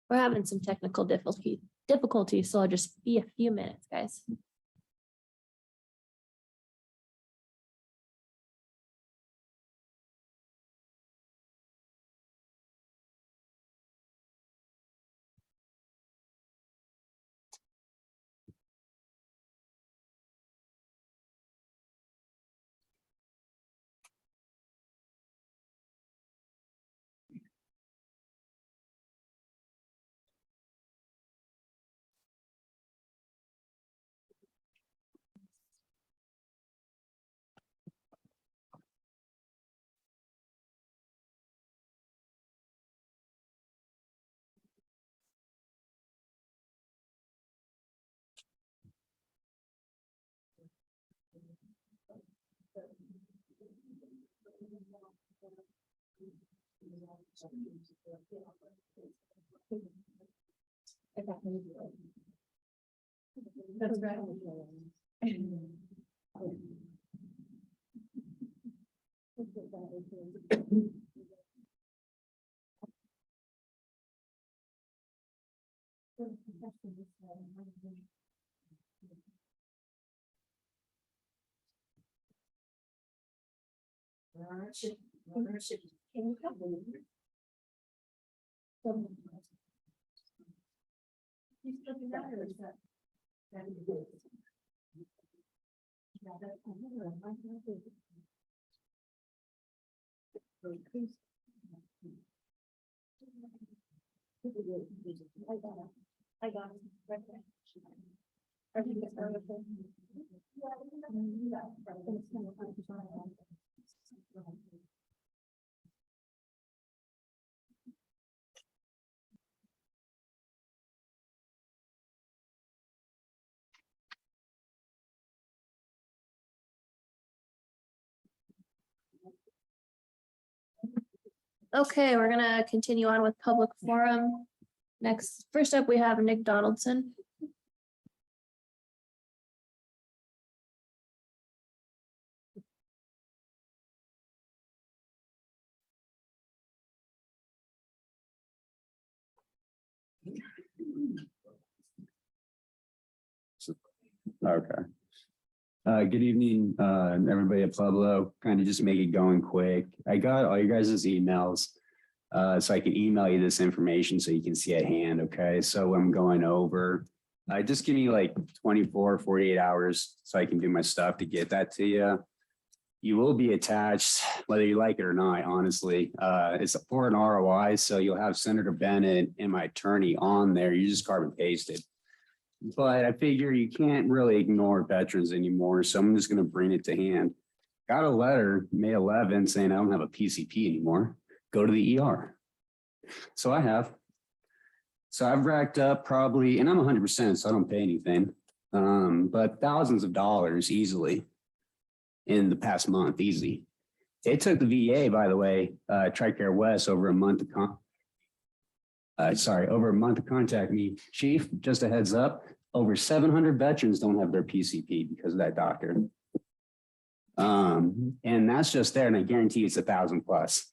We're having some technical difficulties, so I'll just be a few minutes, guys. That's right. I got it. I think it's wonderful. Okay, we're gonna continue on with public forum. Next, first up, we have Nick Donaldson. Okay. Good evening, everybody at Pueblo. Kind of just make it going quick. I got all you guys' emails, so I can email you this information so you can see at hand. Okay, so I'm going over. Just give me like 24, 48 hours so I can do my stuff to get that to you. You will be attached, whether you like it or not, honestly. It's for an ROI, so you'll have Senator Bennett and my attorney on there. You just carbon paste it. But I figure you can't really ignore veterans anymore, so I'm just going to bring it to hand. Got a letter May 11th saying I don't have a PCP anymore. Go to the ER. So I have. So I've racked up probably, and I'm 100%, so I don't pay anything, but thousands of dollars easily in the past month, easy. It took the VA, by the way, TRICARE West over a month to over a month to contact me. Chief, just a heads up, over 700 veterans don't have their PCP because of that doctor. And that's just there, and I guarantee it's 1,000 plus.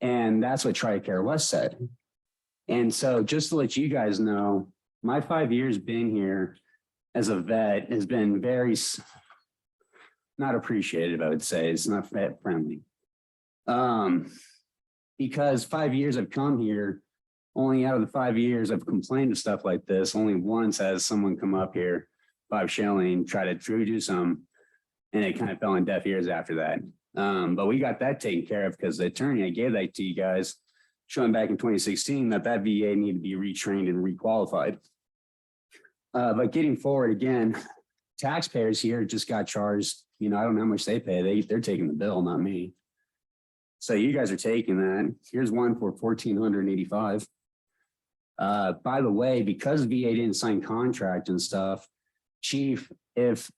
And that's what TRICARE West said. And so just to let you guys know, my 5 years being here as a vet has been very not appreciated, I would say. It's not vet friendly. Because 5 years I've come here, only out of the 5 years I've complained of stuff like this, only once has someone come up here, Bob Schelling, try to do some, and it kind of fell on deaf ears after that. But we got that taken care of because the attorney, I gave that to you guys, showing back in 2016 that VA needed to be retrained and requalified. But getting forward again, taxpayers here just got charged. You know, I don't know how much they pay. They're taking the bill, not me. So you guys are taking that. Here's one for $1,485. By the way, because VA didn't sign contract and stuff, Chief, if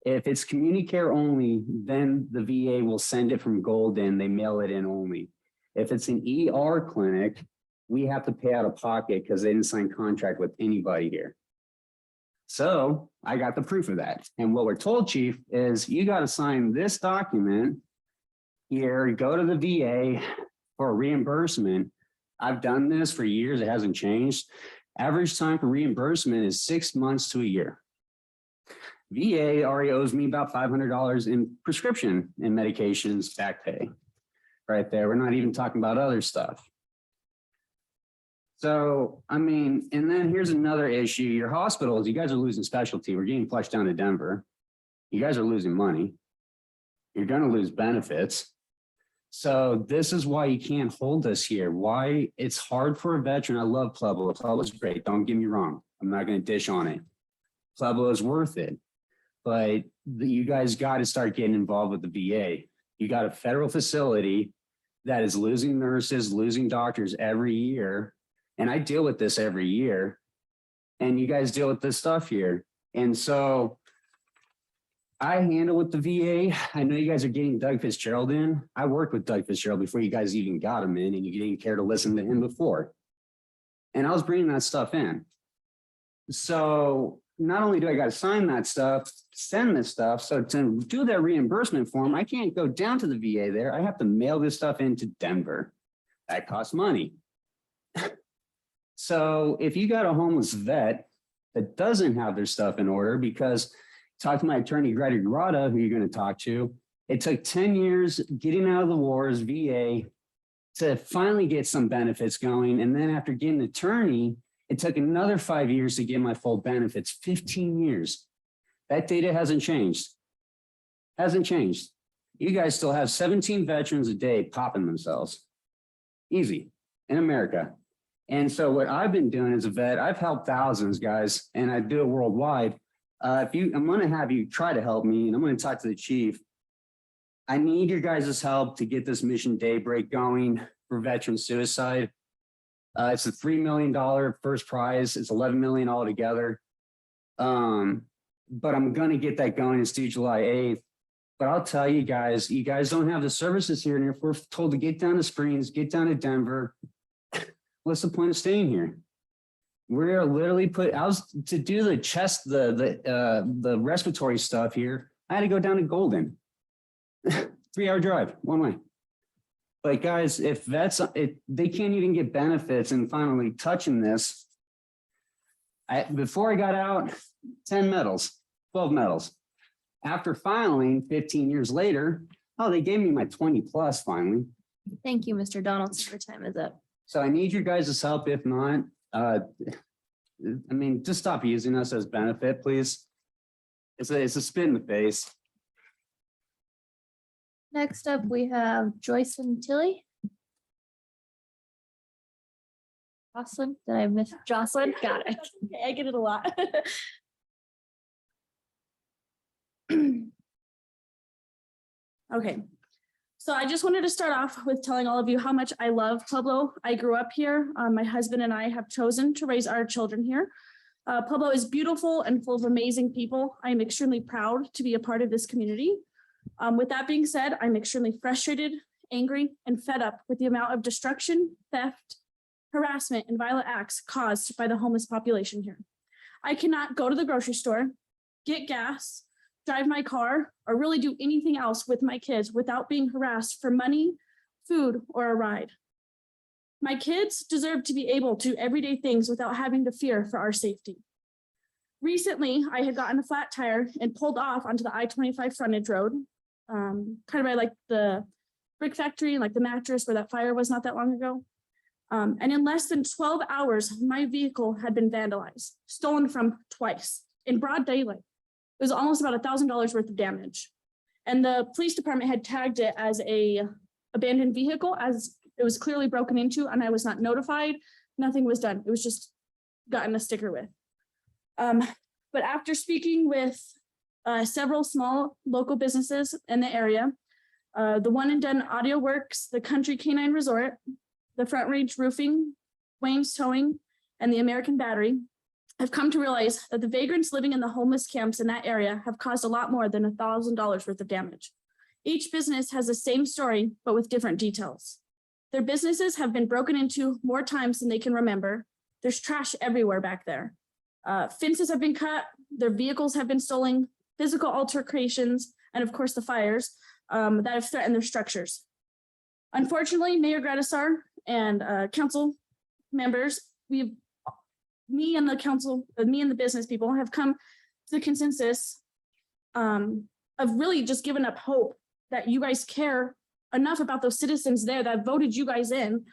it's CommuniCare only, then the VA will send it from Golden. They mail it in only. If it's an ER clinic, we have to pay out of pocket because they didn't sign contract with anybody here. So I got the proof of that. And what we're told, Chief, is you got to sign this document here, go to the VA for reimbursement. I've done this for years. It hasn't changed. Average time for reimbursement is 6 months to a year. VA already owes me about $500 in prescription and medications back pay. Right there. We're not even talking about other stuff. So, I mean, and then here's another issue. Your hospitals, you guys are losing specialty. We're getting flushed down to Denver. You guys are losing money. You're going to lose benefits. So this is why you can't hold us here. Why it's hard for a veteran. I love Pueblo. Pueblo's great. Don't get me wrong. I'm not going to dish on it. Pueblo is worth it. But you guys got to start getting involved with the VA. You got a federal facility that is losing nurses, losing doctors every year. And I deal with this every year. And you guys deal with this stuff here. And so I handle with the VA. I know you guys are getting Doug Fitzgerald in. I worked with Doug Fitzgerald before you guys even got him in, and you didn't care to listen to him before. And I was bringing that stuff in. So not only do I got to sign that stuff, send this stuff. So to do that reimbursement form, I can't go down to the VA there. I have to mail this stuff into Denver. That costs money. So if you got a homeless vet that doesn't have their stuff in order, because talk to my attorney, Greta Grata, who you're going to talk to, it took 10 years getting out of the wars, VA, to finally get some benefits going. And then after getting an attorney, it took another 5 years to get my full benefits, 15 years. That data hasn't changed. Hasn't changed. You guys still have 17 veterans a day popping themselves. Easy in America. And so what I've been doing as a vet, I've helped thousands, guys, and I do it worldwide. I'm going to have you try to help me, and I'm going to talk to the chief. I need your guys' help to get this Mission Daybreak going for veteran suicide. It's a $3 million first prize. It's $11 million altogether. But I'm going to get that going. It's due July 8th. But I'll tell you guys don't have the services here. And if we're told to get down to Springs, get down to Denver, what's the point of staying here? We're literally I was to do the chest, the respiratory stuff here. I had to go down to Golden, 3-hour drive one way. But guys, if they can't even get benefits and finally touching this. Before I got out, 10 medals, 12 medals. After filing 15 years later, they gave me my 20 plus finally. Thank you, Mr. Donaldson. Your time is up. So I need your guys' help. If not, I mean, just stop using us as benefit, please. It's a spit in the face. Next up, we have Joycelyn Tilly. Jocelyn, did I miss Jocelyn? Got it. Okay, I get it a lot. Okay, so I just wanted to start off with telling all of you how much I love Pueblo. I grew up here. My husband and I have chosen to raise our children here. Pueblo is beautiful and full of amazing people. I am extremely proud to be a part of this community. With that being said, I'm extremely frustrated, angry, and fed up with the amount of destruction, theft, harassment, and violent acts caused by the homeless population here. I cannot go to the grocery store, get gas, drive my car, or really do anything else with my kids without being harassed for money, food, or a ride. My kids deserve to be able to do everyday things without having to fear for our safety. Recently, I had gotten a flat tire and pulled off onto the I-25 frontage road, kind of by like the brick factory and like the mattress where that fire was not that long ago. And in less than 12 hours, my vehicle had been vandalized, stolen from twice in broad daylight. It was almost about $1,000 worth of damage. And the police department had tagged it as a abandoned vehicle as it was clearly broken into, and I was not notified. Nothing was done. It was just gotten a sticker with. But after speaking with several small local businesses in the area, the One and Done Audio Works, the Country Canine Resort, the Front Range Roofing, Wayne's Towing, and the American Battery, I've come to realize that the vagrants living in the homeless camps in that area have caused a lot more than $1,000 worth of damage. Each business has the same story, but with different details. Their businesses have been broken into more times than they can remember. There's trash everywhere back there. Fences have been cut, their vehicles have been stolen, physical altercations, and of course the fires that have threatened their structures. Unfortunately, Mayor Gradisar and council members, me and the business people have come to the consensus of really just giving up hope that you guys care enough about those citizens there that voted you guys in,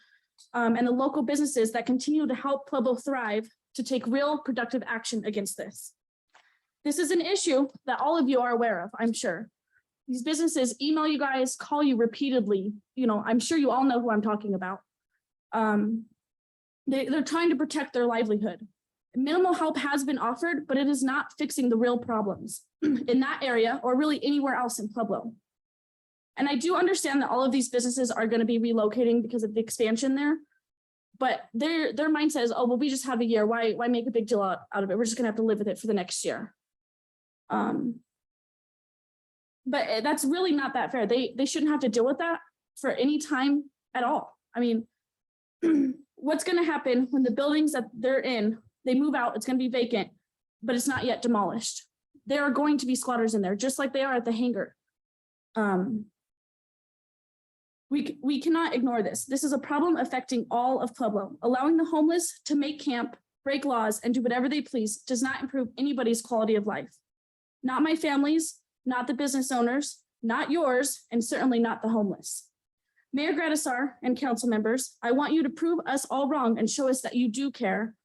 and the local businesses that continue to help Pueblo thrive to take real productive action against this. This is an issue that all of you are aware of, I'm sure. These businesses email you guys, call you repeatedly. You know, I'm sure you all know who I'm talking about. They're trying to protect their livelihood. Minimal help has been offered, but it is not fixing the real problems in that area or really anywhere else in Pueblo. And I do understand that all of these businesses are going to be relocating because of the expansion there. But their mindset is, oh, well, we just have a year. Why make a big deal out of it? We're just going to have to live with it for the next year. But that's really not that fair. They shouldn't have to deal with that for any time at all. I mean, what's going to happen when the buildings that they're in, they move out, it's going to be vacant, but it's not yet demolished. There are going to be squatters in there, just like they are at the hangar. We cannot ignore this. This is a problem affecting all of Pueblo. Allowing the homeless to make camp, break laws, and do whatever they please does not improve anybody's quality of life. Not my family's, not the business owners, not yours, and certainly not the homeless. Mayor Gradisar and council members, I want you to prove us all wrong and show us that you do care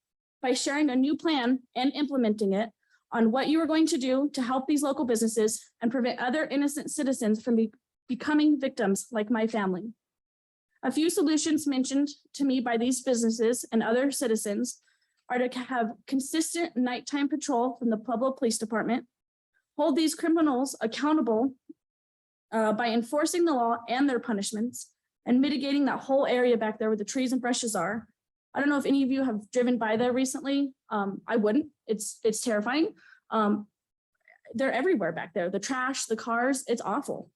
by sharing a new plan and implementing it on what you are going to do to help these local businesses and prevent other innocent citizens from becoming victims like my family. A few solutions mentioned to me by these businesses and other citizens are to have consistent nighttime patrol from the Pueblo Police Department, hold these criminals accountable by enforcing the law and their punishments, and mitigating that whole area back there where the trees and brushes are. I don't know if any of you have driven by there recently. I wouldn't. It's terrifying. They're everywhere back there. The trash, the cars, it's awful.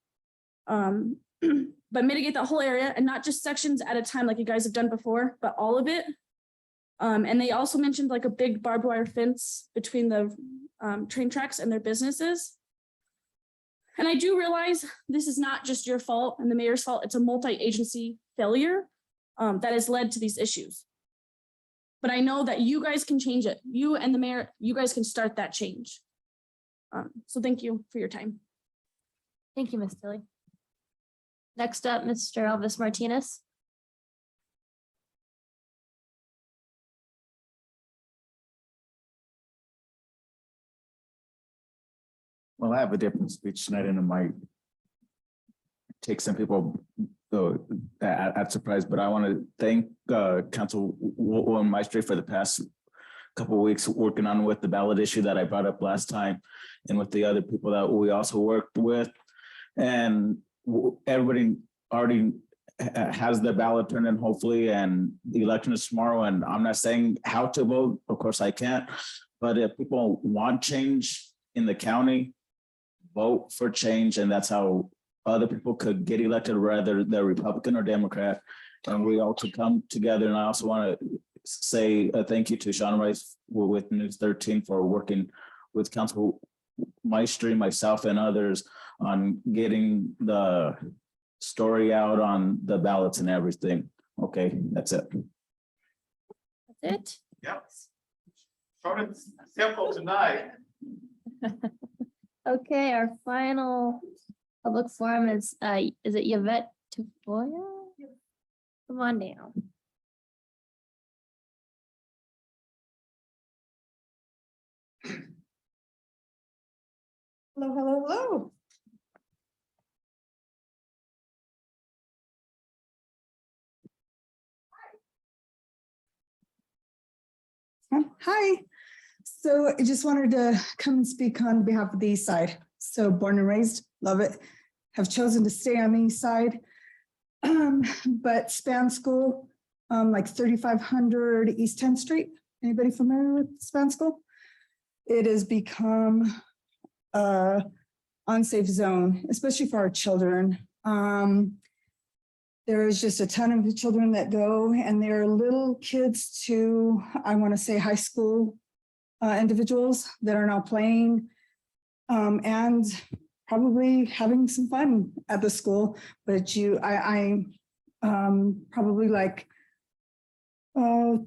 But mitigate that whole area and not just sections at a time like you guys have done before, but all of it. And they also mentioned like a big barbed wire fence between the train tracks and their businesses. And I do realize this is not just your fault and the mayor's fault. It's a multi-agency failure that has led to these issues. But I know that you guys can change it. You and the mayor, you guys can start that change. So thank you for your time. Thank you, Ms. Tilly. Next up, Mr. Elvis Martinez. Well, I have a different speech tonight and it might take some people at surprise, but I want to thank Councilwoman Maestre for the past couple of weeks working on with the ballot issue that I brought up last time and with the other people that we also worked with. And everybody already has their ballot turned in hopefully, and the election is tomorrow. And I'm not saying how to vote, of course I can't, but if people want change in the county, vote for change, and that's how other people could get elected, whether they're Republican or Democrat, and we all could come together. And I also want to say a thank you to Sean Rice with News 13 for working with Council Maestre, myself, and others on getting the story out on the ballots and everything. Okay, that's it. That's it. Yep. Short and simple tonight. Okay, our final public forum is it Yvette Tafoya? Come on down. Hello, hello, hello. Hi. So I just wanted to come and speak on behalf of the East Side. So born and raised, love it. Have chosen to stay on the East Side. But Span School, like 3500 East 10th Street. Anybody familiar with Span School? It has become a unsafe zone, especially for our children. There is just a ton of children that go, and they're little kids to, I want to say, high school individuals that are now playing and probably having some fun at the school. But I probably like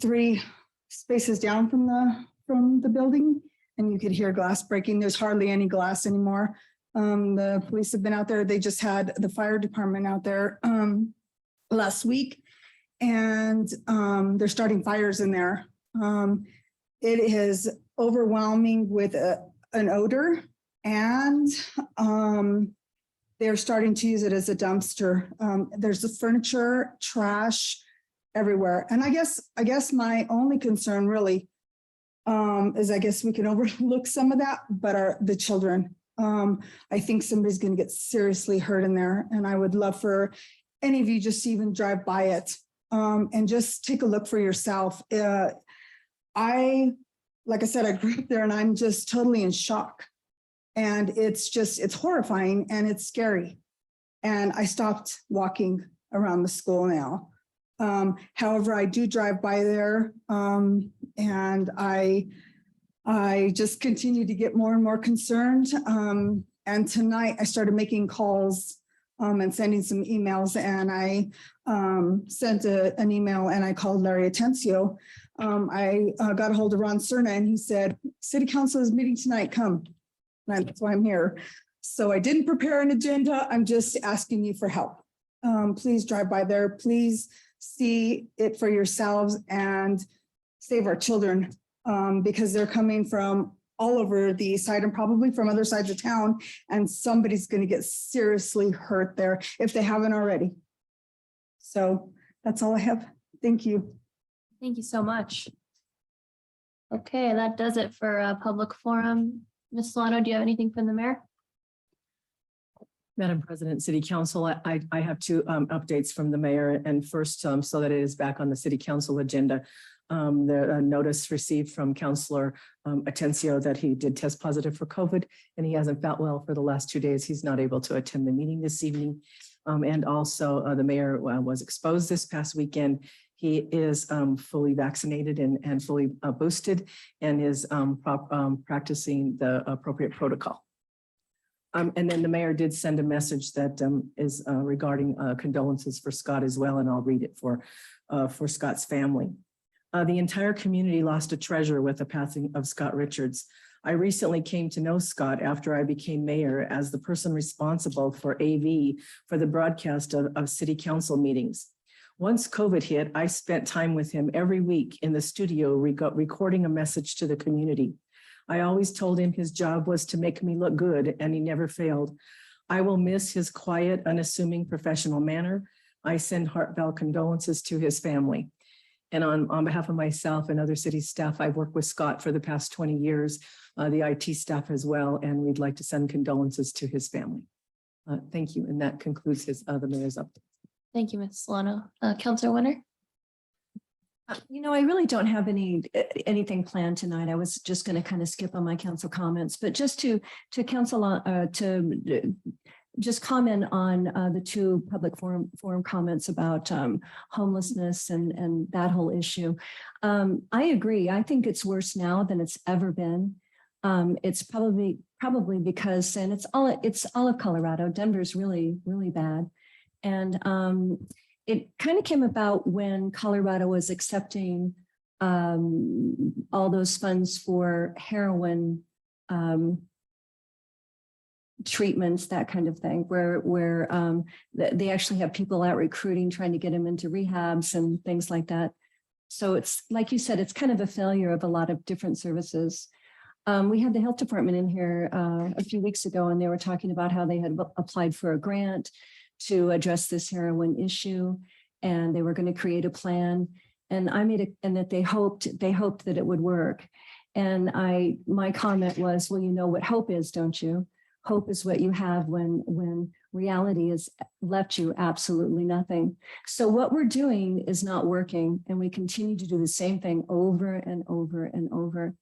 3 spaces down from the building, and you could hear glass breaking. There's hardly any glass anymore. The police have been out there. They just had the fire department out there last week, and they're starting fires in there. It is overwhelming with an odor, and they're starting to use it as a dumpster. There's the furniture, trash everywhere. And I guess my only concern really is I guess we can overlook some of that, but the children. I think somebody's going to get seriously hurt in there, and I would love for any of you just to even drive by it and just take a look for yourself. Like I said, I grew up there, and I'm just totally in shock. And it's horrifying and it's scary. And I stopped walking around the school now. However, I do drive by there, and I just continue to get more and more concerned. And tonight I started making calls and sending some emails, and I sent an email and I called Larry Atencio. I got a hold of Ron Cerna, and he said, City Council is meeting tonight, come. And that's why I'm here. So I didn't prepare an agenda. I'm just asking you for help. Please drive by there. Please see it for yourselves and save our children, because they're coming from all over the side and probably from other sides of town, and somebody's going to get seriously hurt there if they haven't already. So that's all I have. Thank you. Thank you so much. Okay, that does it for a public forum. Ms. Solano, do you have anything from the mayor? Madam President, City Council, I have 2 updates from the mayor. And first, so that it is back on the City Council agenda, the notice received from Councilor Atencio that he did test positive for COVID, and he hasn't felt well for the last 2 days. He's not able to attend the meeting this evening. And also the mayor was exposed this past weekend. He is fully vaccinated and fully boosted, and is practicing the appropriate protocol. And then the mayor did send a message that is regarding condolences for Scott as well, and I'll read it for Scott's family. The entire community lost a treasure with the passing of Scott Richards. I recently came to know Scott after I became mayor as the person responsible for AV for the broadcast of city council meetings. Once COVID hit, I spent time with him every week in the studio recording a message to the community. I always told him his job was to make me look good, and he never failed. I will miss his quiet, unassuming professional manner. I send heartfelt condolences to his family. And on behalf of myself and other city staff, I've worked with Scott for the past 20 years, the IT staff as well, and we'd like to send condolences to his family. Thank you. And that concludes the mayor's update. Thank you, Ms. Solano. Councilor Winter? I really don't have anything planned tonight. I was just going to kind of skip on my council comments, but just to just comment on the 2 public forum comments about homelessness and that whole issue. I agree. I think it's worse now than it's ever been. It's probably because, and it's all of Colorado. Denver's really, really bad. And it kind of came about when Colorado was accepting all those funds for heroin treatments, that kind of thing, where they actually have people out recruiting, trying to get them into rehabs and things like that. So it's like you said, it's kind of a failure of a lot of different services. We had the health department in here a few weeks ago, and they were talking about how they had applied for a grant to address this heroin issue, and they were going to create a plan. And and that they hoped that it would work. And my comment was, well, you know what hope is, don't you? Hope is what you have when reality has left you absolutely nothing. So what we're doing is not working, and we continue to do the same thing over and over and over.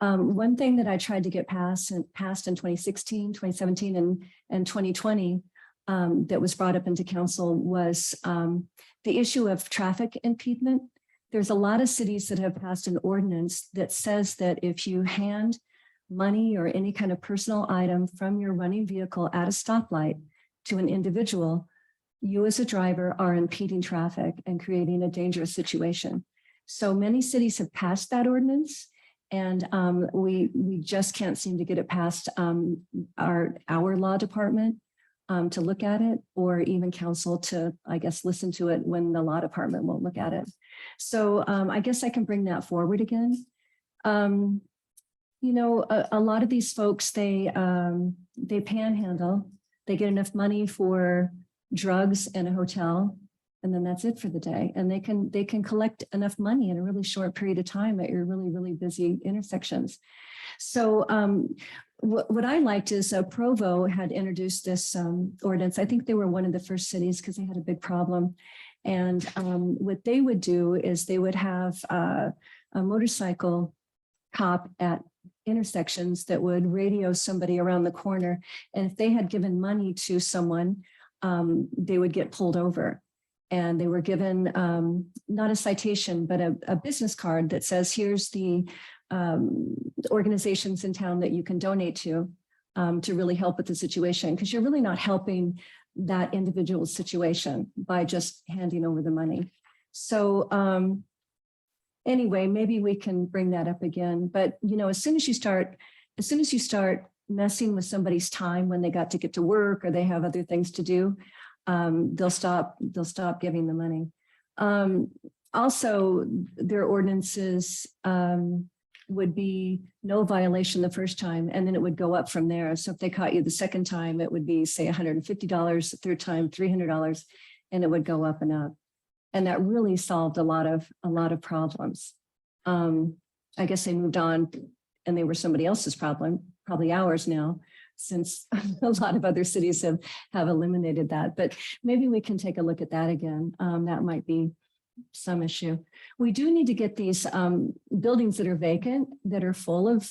One thing that I tried to get passed in 2016, 2017, and 2020 that was brought up into council was the issue of traffic impediment. There's a lot of cities that have passed an ordinance that says that if you hand money or any kind of personal item from your running vehicle at a stoplight to an individual, you as a driver are impeding traffic and creating a dangerous situation. So many cities have passed that ordinance. And we just can't seem to get it past our law department to look at it, or even council to, I guess, listen to it when the law department won't look at it. So I guess I can bring that forward again. You know, a lot of these folks, they panhandle, they get enough money for drugs and a hotel, and then that's it for the day. And they can collect enough money in a really short period of time at your really, really busy intersections. So what I liked is Provo had introduced this ordinance. I think they were one of the first cities because they had a big problem. And what they would do is they would have a motorcycle cop at intersections that would radio somebody around the corner. And if they had given money to someone, they would get pulled over. And they were given not a citation, but a business card that says, here's the organizations in town that you can donate to really help with the situation. Because you're really not helping that individual situation by just handing over the money. So anyway, maybe we can bring that up again. But, you know, as soon as you start messing with somebody's time when they got to get to work or they have other things to do, they'll stop giving the money. Also, their ordinances would be no violation the first time, and then it would go up from there. So if they caught you the second time, it would be, say, $150, the third time, $300, and it would go up and up. And that really solved a lot of problems. I guess they moved on and they were somebody else's problem, probably ours now, since a lot of other cities have eliminated that. But maybe we can take a look at that again. That might be some issue. We do need to get these buildings that are vacant, that are full of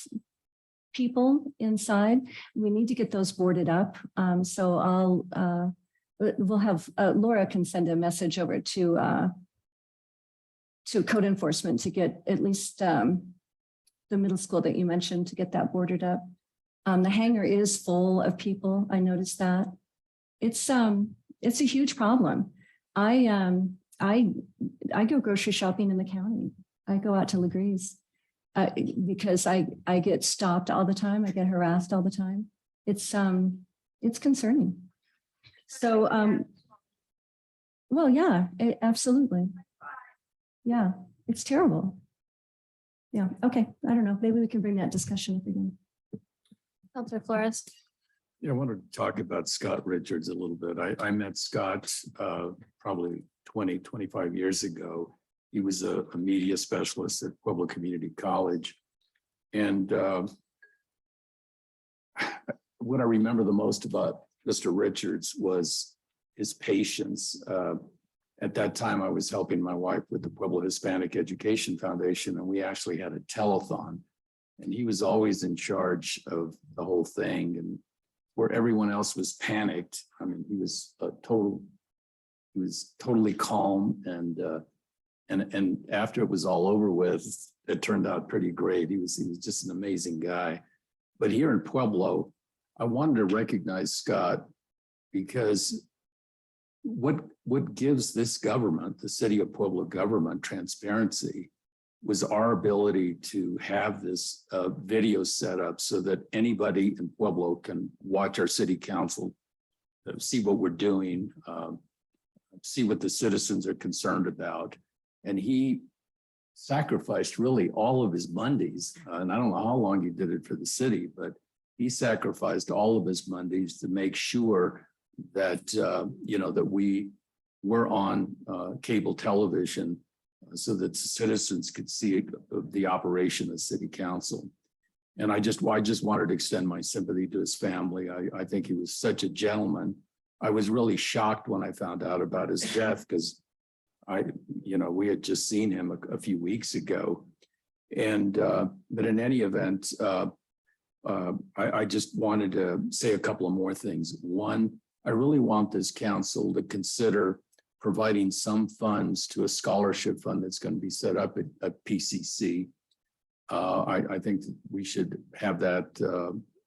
people inside. We need to get those boarded up. So we'll have Laura can send a message over to code enforcement to get at least the middle school that you mentioned, to get that boarded up. The hangar is full of people. I noticed that. It's a huge problem. I go grocery shopping in the county. I go out to Legrees because I get stopped all the time. I get harassed all the time. It's concerning. So, well, yeah, absolutely. Yeah, it's terrible. Yeah. Okay. I don't know. Maybe we can bring that discussion up again. Counselor Flores. Yeah, I wanted to talk about Scott Richards a little bit. I met Scott probably 25 years ago. He was a media specialist at Pueblo Community College. And what I remember the most about Mr. Richards was his patience. At that time, I was helping my wife with the Pueblo Hispanic Education Foundation, and we actually had a telethon. And he was always in charge of the whole thing, and where everyone else was panicked. I mean, he was totally calm, and after it was all over with, it turned out pretty great. He was just an amazing guy. But here in Pueblo, I wanted to recognize Scott because what gives this government, the city of Pueblo government, transparency was our ability to have this video set up so that anybody in Pueblo can watch our city council, see what we're doing, see what the citizens are concerned about. And he sacrificed really all of his Mondays. And I don't know how long he did it for the city, but he sacrificed all of his Mondays to make sure that, that we were on cable television so that citizens could see the operation of city council. And I just wanted to extend my sympathy to his family. I think he was such a gentleman. I was really shocked when I found out about his death because we had just seen him a few weeks ago. And, but in any event, I just wanted to say a couple of more things. One, I really want this council to consider providing some funds to a scholarship fund that's going to be set up at PCC. I think that we should have that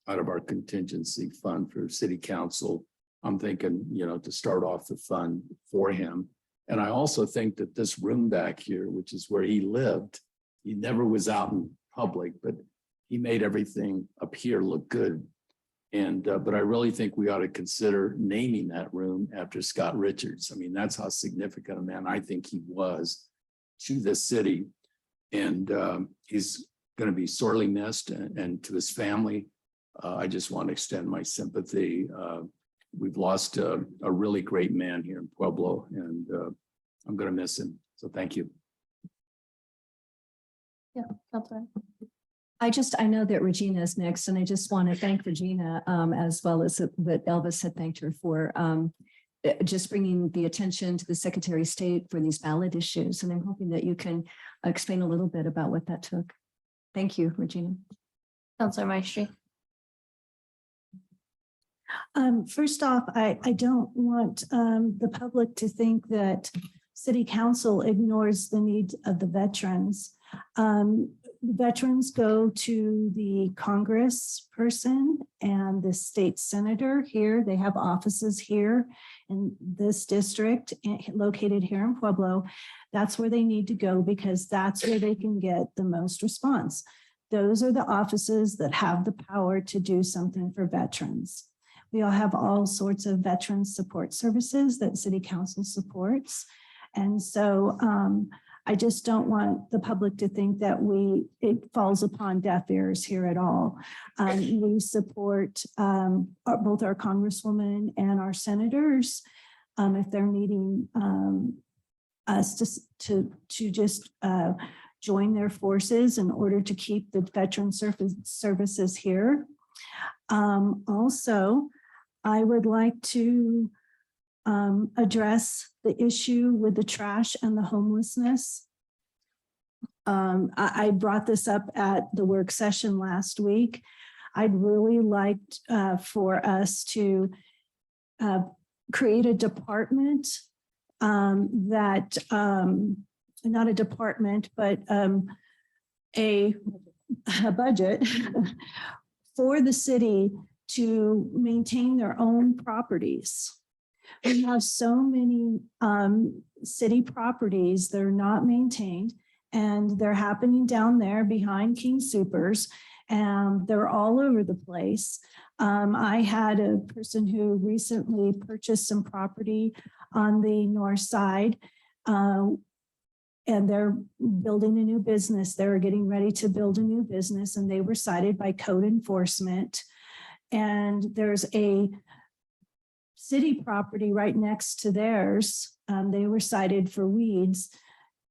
out of our contingency fund for city council. I'm thinking, to start off the fund for him. And I also think that this room back here, which is where he lived, he never was out in public, but he made everything up here look good. And, but I really think we ought to consider naming that room after Scott Richards. I mean, that's how significant a man I think he was to this city. And he's going to be sorely missed, and to his family, I just want to extend my sympathy. We've lost a really great man here in Pueblo, and I'm going to miss him. So thank you. Yeah, Counselor. I know that Regina is next, and I just want to thank Regina as well as that Elvis had thanked her for just bringing the attention to the Secretary of State for these ballot issues. And I'm hoping that you can explain a little bit about what that took. Thank you, Regina. Counselor Maestri. First off, I don't want the public to think that City Council ignores the needs of the veterans. Veterans go to the Congress person and the state senator here. They have offices here in this district located here in Pueblo. That's where they need to go because that's where they can get the most response. Those are the offices that have the power to do something for veterans. We all have all sorts of veteran support services that City Council supports. And so I just don't want the public to think that it falls upon deaf ears here at all. We support both our congresswomen and our senators if they're needing us to just join their forces in order to keep the veteran services here. Also, I would like to address the issue with the trash and the homelessness. I brought this up at the work session last week. I'd really like for us to create a department that, not a department, but a budget for the city to maintain their own properties. We have so many city properties that are not maintained, and they're happening down there behind King Supers, and they're all over the place. I had a person who recently purchased some property on the north side, and they're building a new business. They were getting ready to build a new business, and they were cited by code enforcement. And there's a city property right next to theirs. They were cited for weeds,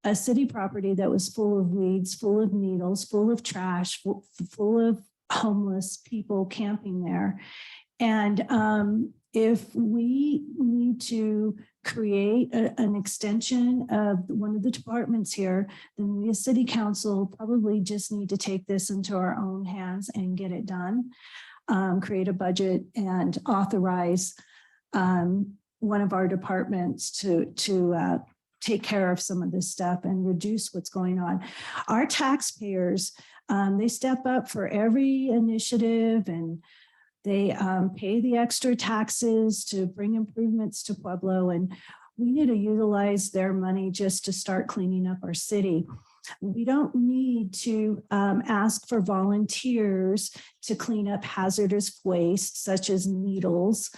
a city property that was full of weeds, full of needles, full of trash, full of homeless people camping there. And if we need to create an extension of one of the departments here, then we as City Council probably just need to take this into our own hands and get it done. Create a budget and authorize one of our departments to take care of some of this stuff and reduce what's going on. Our taxpayers, they step up for every initiative, and they pay the extra taxes to bring improvements to Pueblo, and we need to utilize their money just to start cleaning up our city. We don't need to ask for volunteers to clean up hazardous waste such as needles,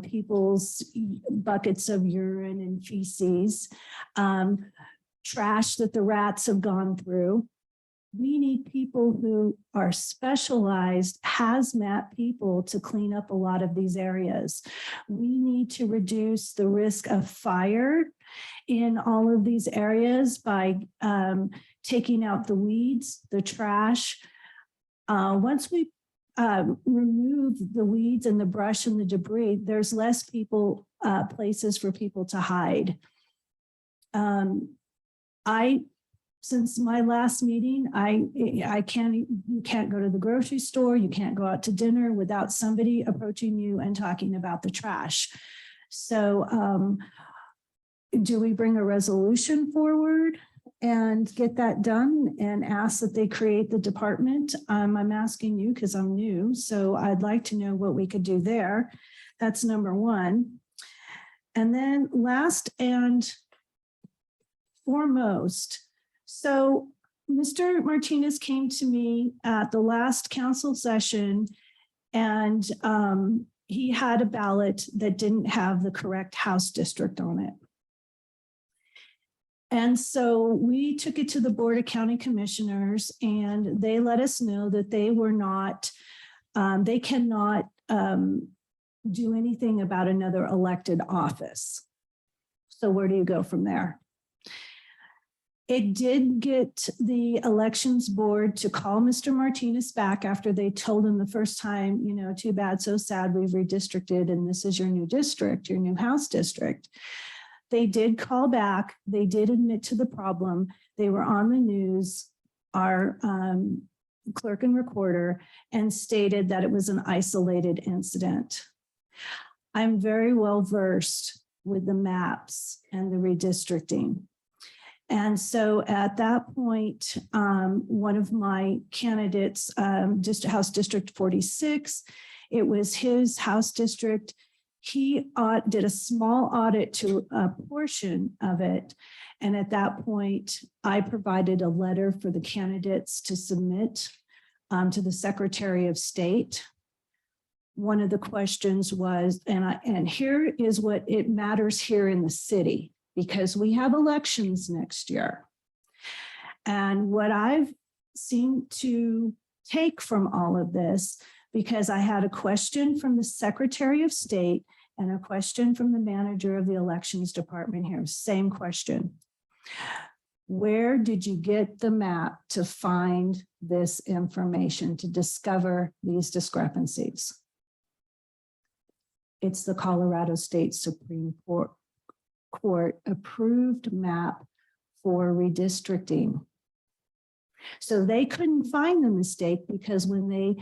people's buckets of urine and feces, trash that the rats have gone through. We need people who are specialized hazmat people to clean up a lot of these areas. We need to reduce the risk of fire in all of these areas by taking out the weeds, the trash. Once we remove the weeds and the brush and the debris, there's less places for people to hide. Since my last meeting, you can't go to the grocery store, you can't go out to dinner without somebody approaching you and talking about the trash. So do we bring a resolution forward and get that done and ask that they create the department? I'm asking you because I'm new, so I'd like to know what we could do there. That's number one. And then last and foremost, so Mr. Martinez came to me at the last council session and he had a ballot that didn't have the correct House district on it. And so we took it to the Board of County Commissioners and they let us know that they were not, they cannot do anything about another elected office. So where do you go from there? It did get the elections board to call Mr. Martinez back after they told him the first time, you know, too bad, so sad, we've redistricted and this is your new district, your new House district. They did call back. They did admit to the problem. They were on the news, our clerk and recorder, and stated that it was an isolated incident. I'm very well versed with the maps and the redistricting. And so at that point, one of my candidates, House District 46, it was his House district. He did a small audit to a portion of it. And at that point, I provided a letter for the candidates to submit to the Secretary of State. One of the questions was, and here is what it matters here in the city, because we have elections next year. And what I've seen to take from all of this, because I had a question from the Secretary of State and a question from the manager of the elections department here, same question. Where did you get the map to find this information, to discover these discrepancies? It's the Colorado State Supreme Court approved map for redistricting. So they couldn't find the mistake because when they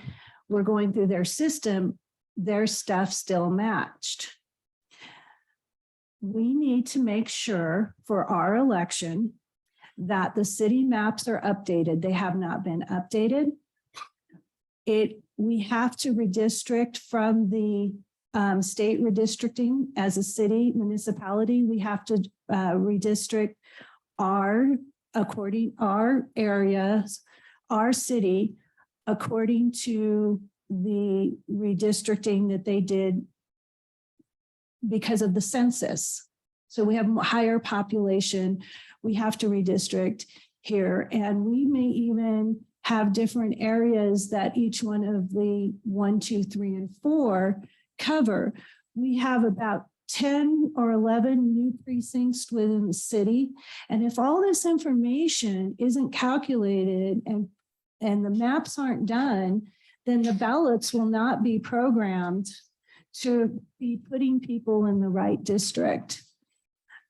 were going through their system, their stuff still matched. We need to make sure for our election that the city maps are updated. They have not been updated. We have to redistrict from the state redistricting as a city municipality. We have to redistrict our areas, our city, according to the redistricting that they did because of the census. So we have a higher population. We have to redistrict here. And we may even have different areas that each one of the 1, 2, 3, and 4 cover. We have about 10 or 11 new precincts within the city. And if all this information isn't calculated and the maps aren't done, then the ballots will not be programmed to be putting people in the right district.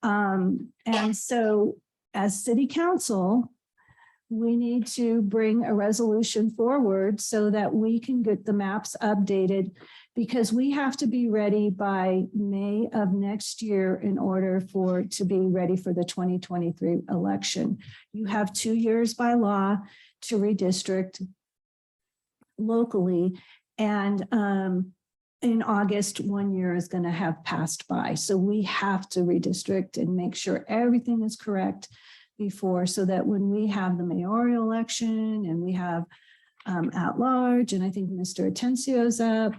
And so as city council, we need to bring a resolution forward so that we can get the maps updated, because we have to be ready by May of next year in order to be ready for the 2023 election. You have 2 years by law to redistrict locally, and in August, 1 year is going to have passed by. So we have to redistrict and make sure everything is correct before, so that when we have the mayoral election and we have at large, and I think Mr. Atencio's up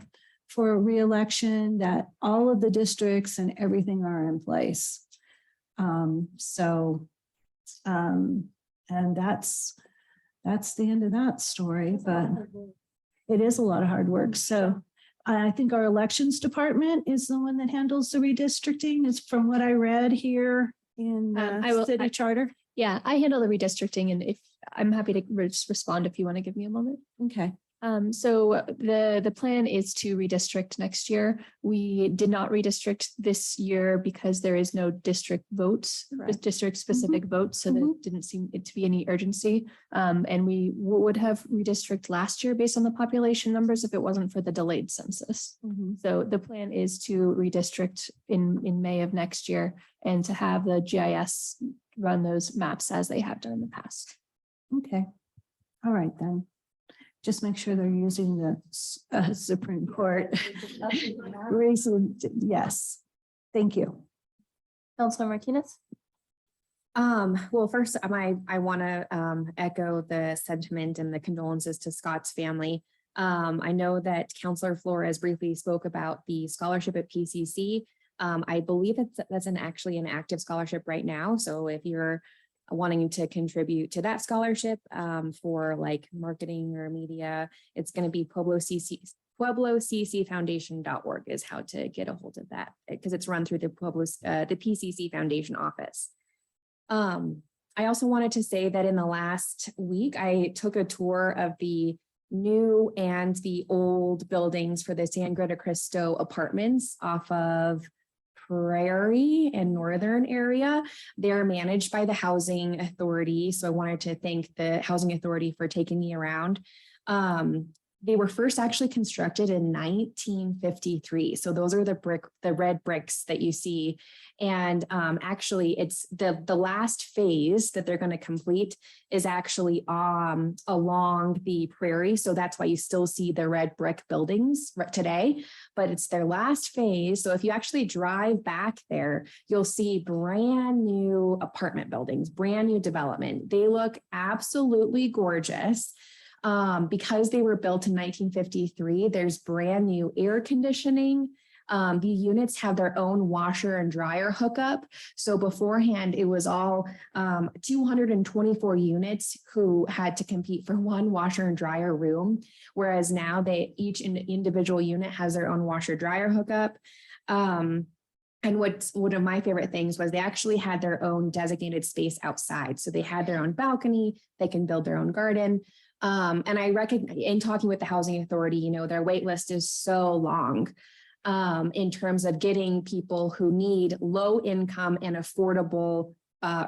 for re-election, that all of the districts and everything are in place. And that's the end of that story, but it is a lot of hard work. So I think our elections department is the one that handles the redistricting, is from what I read here in the city charter. Yeah, I handle the redistricting, and if I'm happy to respond if you want to give me a moment. Okay. So the plan is to redistrict next year. We did not redistrict this year because there is no district votes, district specific votes. So there didn't seem it to be any urgency. And we would have redistrict last year based on the population numbers if it wasn't for the delayed census. So the plan is to redistrict in May of next year and to have the GIS run those maps as they have done in the past. Okay. All right, then. Just make sure they're using the Supreme Court reason. Yes. Thank you. Councilor Martinez? Well, first, I want to echo the sentiment and the condolences to Scott's family. I know that Counselor Flores briefly spoke about the scholarship at PCC. I believe that's actually an active scholarship right now. So if you're wanting to contribute to that scholarship for like marketing or media, it's going to be PuebloCCFoundation.org is how to get a hold of that, because it's run through the PCC Foundation office. I also wanted to say that in the last week, I took a tour of the new and the old buildings for the San Greta Cristo apartments off of Prairie and Northern area. They're managed by the Housing Authority. So I wanted to thank the Housing Authority for taking me around. They were first actually constructed in 1953. So those are the red bricks that you see. And actually it's the last phase that they're going to complete is actually along the Prairie. So that's why you still see the red brick buildings today, but it's their last phase. So if you actually drive back there, you'll see brand new apartment buildings, brand new development. They look absolutely gorgeous. Because they were built in 1953, there's brand new air conditioning. The units have their own washer and dryer hookup. So beforehand, it was all 224 units who had to compete for one washer and dryer room, whereas now each individual unit has their own washer dryer hookup. And one of my favorite things was they actually had their own designated space outside. So they had their own balcony, they can build their own garden. And I recognize in talking with the Housing Authority, their wait list is so long in terms of getting people who need low income and affordable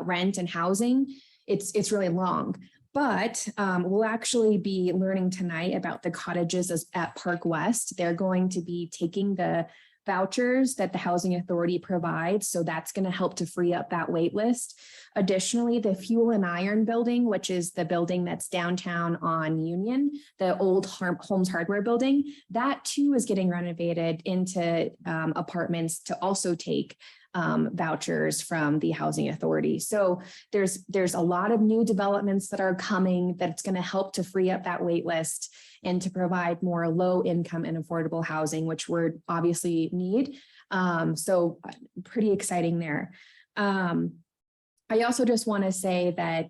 rent and housing. It's really long. But we'll actually be learning tonight about the cottages at Park West. They're going to be taking the vouchers that the Housing Authority provides. So that's going to help to free up that wait list. Additionally, the Fuel and Iron building, which is the building that's downtown on Union, the old Holmes Hardware building, that too is getting renovated into apartments to also take vouchers from the Housing Authority. So there's a lot of new developments that are coming that's going to help to free up that wait list and to provide more low income and affordable housing, which we're obviously need. So pretty exciting there. I also just want to say that,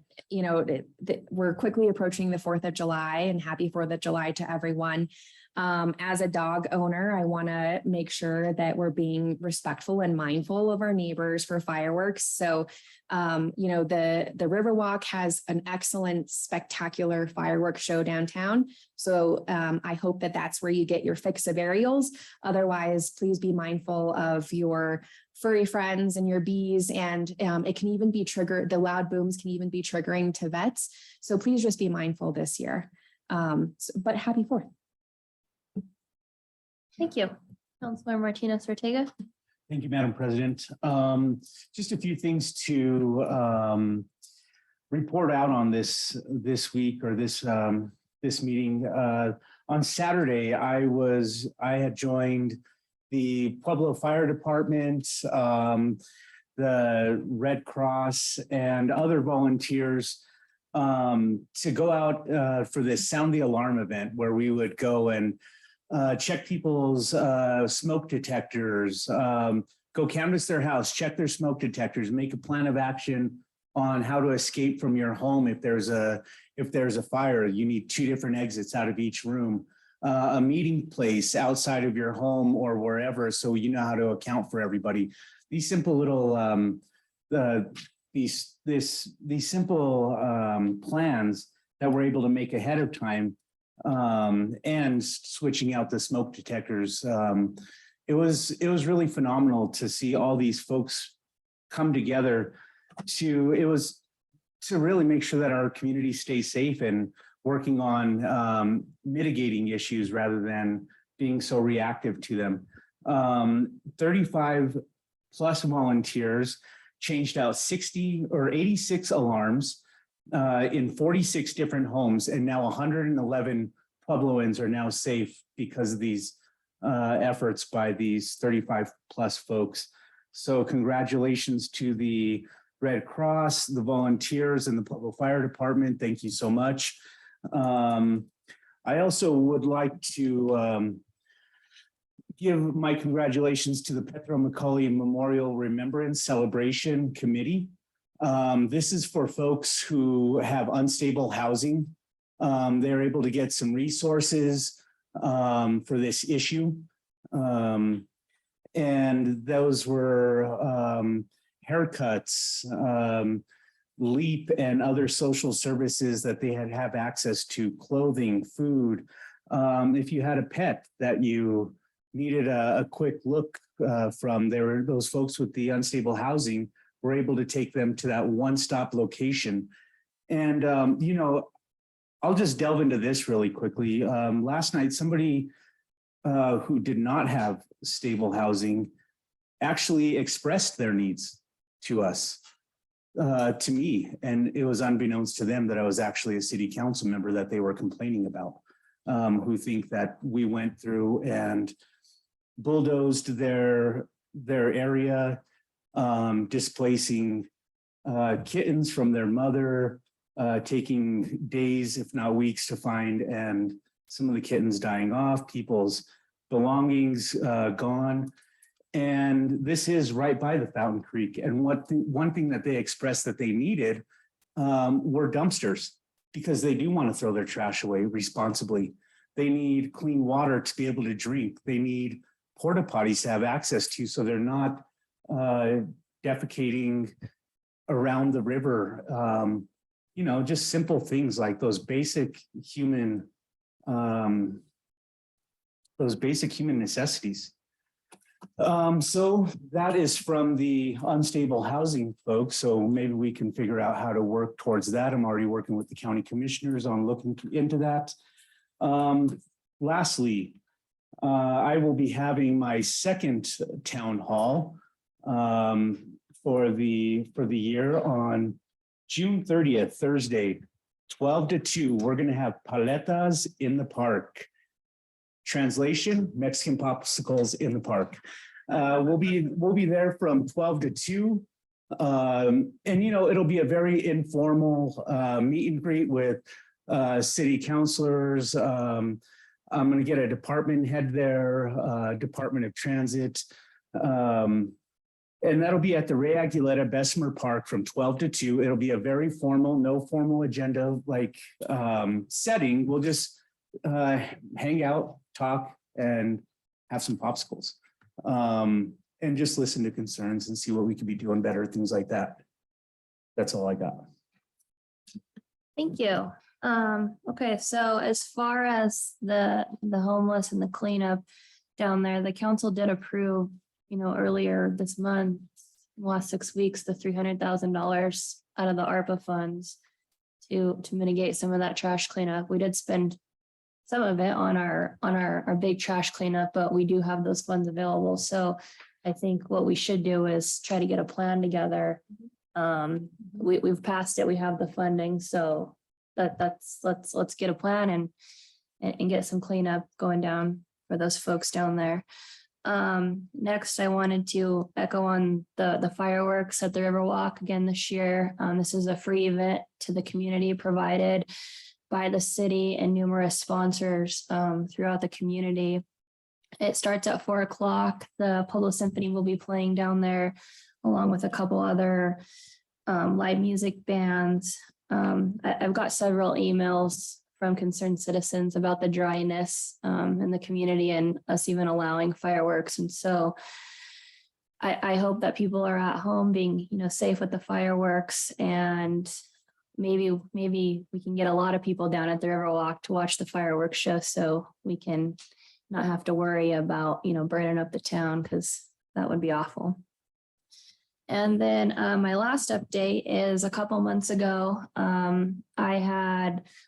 we're quickly approaching the 4th of July, and happy 4th of July to everyone. As a dog owner, I want to make sure that we're being respectful and mindful of our neighbors for fireworks. So, the Riverwalk has an excellent, spectacular fireworks show downtown. So I hope that that's where you get your fix of aerials. Otherwise, please be mindful of your furry friends and your bees. And it can even be triggered. The loud booms can even be triggering to vets. So please just be mindful this year. But happy 4th. Thank you. Councilor Martinez Ortega. Thank you, Madam President. Just a few things to report out on this week or this meeting. On Saturday, I had joined the Pueblo Fire Department, the Red Cross, and other volunteers to go out for this Sound the Alarm event, where we would go and check people's smoke detectors, go canvass their house, check their smoke detectors, make a plan of action on how to escape from your home. If there's a fire, you need 2 different exits out of each room, a meeting place outside of your home or wherever, so you know how to account for everybody. These simple little these simple plans that we're able to make ahead of time, and switching out the smoke detectors. It was really phenomenal to see all these folks come together to really make sure that our community stays safe and working on mitigating issues rather than being so reactive to them. 35 plus volunteers changed out 60 or 86 alarms in 46 different homes, and now 111 Puebloans are now safe because of these efforts by these 35 plus folks. So congratulations to the Red Cross, the volunteers and the Pueblo Fire Department. Thank you so much. I also would like to give my congratulations to the Petro McCauley Memorial Remembrance Celebration Committee. This is for folks who have unstable housing. They're able to get some resources for this issue. And those were haircuts, LEAP and other social services that they have access to, clothing, food. If you had a pet that you needed a quick look from, there were those folks with the unstable housing were able to take them to that one-stop location. And, you know, I'll just delve into this really quickly. Last night, somebody who did not have stable housing actually expressed their needs to us, to me, and it was unbeknownst to them that I was actually a city council member that they were complaining about, who think that we went through and bulldozed their area, displacing kittens from their mother, taking days, if not weeks, to find, and some of the kittens dying off, people's belongings gone. And this is right by the Fountain Creek. And one thing that they expressed that they needed were dumpsters, because they do want to throw their trash away responsibly. They need clean water to be able to drink. They need porta potties to have access to, so they're not defecating around the river. You know, just simple things like those basic human necessities. So that is from the unstable housing folks. So maybe we can figure out how to work towards that. I'm already working with the county commissioners on looking into that. Lastly, I will be having my second town hall for the year on June 30th, Thursday, 12 to 2. We're going to have paletas in the park. Translation: Mexican popsicles in the park. We'll be there from 12 to 2. And you know, it'll be a very informal meet and greet with city councilors. I'm going to get a department head there, Department of Transit. And that'll be at the Ray Aguilera Bessemer Park from 12 to 2. It'll be a very formal, no formal agenda like setting. We'll just hang out, talk, and have some popsicles. And just listen to concerns and see what we could be doing better, things like that. That's all I got. Thank you. Okay, so as far as the homeless and the cleanup down there, the council did approve, you know, earlier this month, last 6 weeks, the $300,000 out of the ARPA funds to mitigate some of that trash cleanup. We did spend some of it on our big trash cleanup, but we do have those funds available. So I think what we should do is try to get a plan together. We've passed it, we have the funding, so let's get a plan and get some cleanup going down for those folks down there. Next, I wanted to echo on the fireworks at the Riverwalk again this year. This is a free event to the community provided by the city and numerous sponsors throughout the community. It starts at 4 o'clock. The Pueblo Symphony will be playing down there along with a couple other live music bands. I've got several emails from concerned citizens about the dryness in the community and us even allowing fireworks. And so I hope that people are at home being, you know, safe with the fireworks, and maybe we can get a lot of people down at the Riverwalk to watch the fireworks show, so we can not have to worry about, you know, burning up the town, because that would be awful. And then my last update is a couple months ago,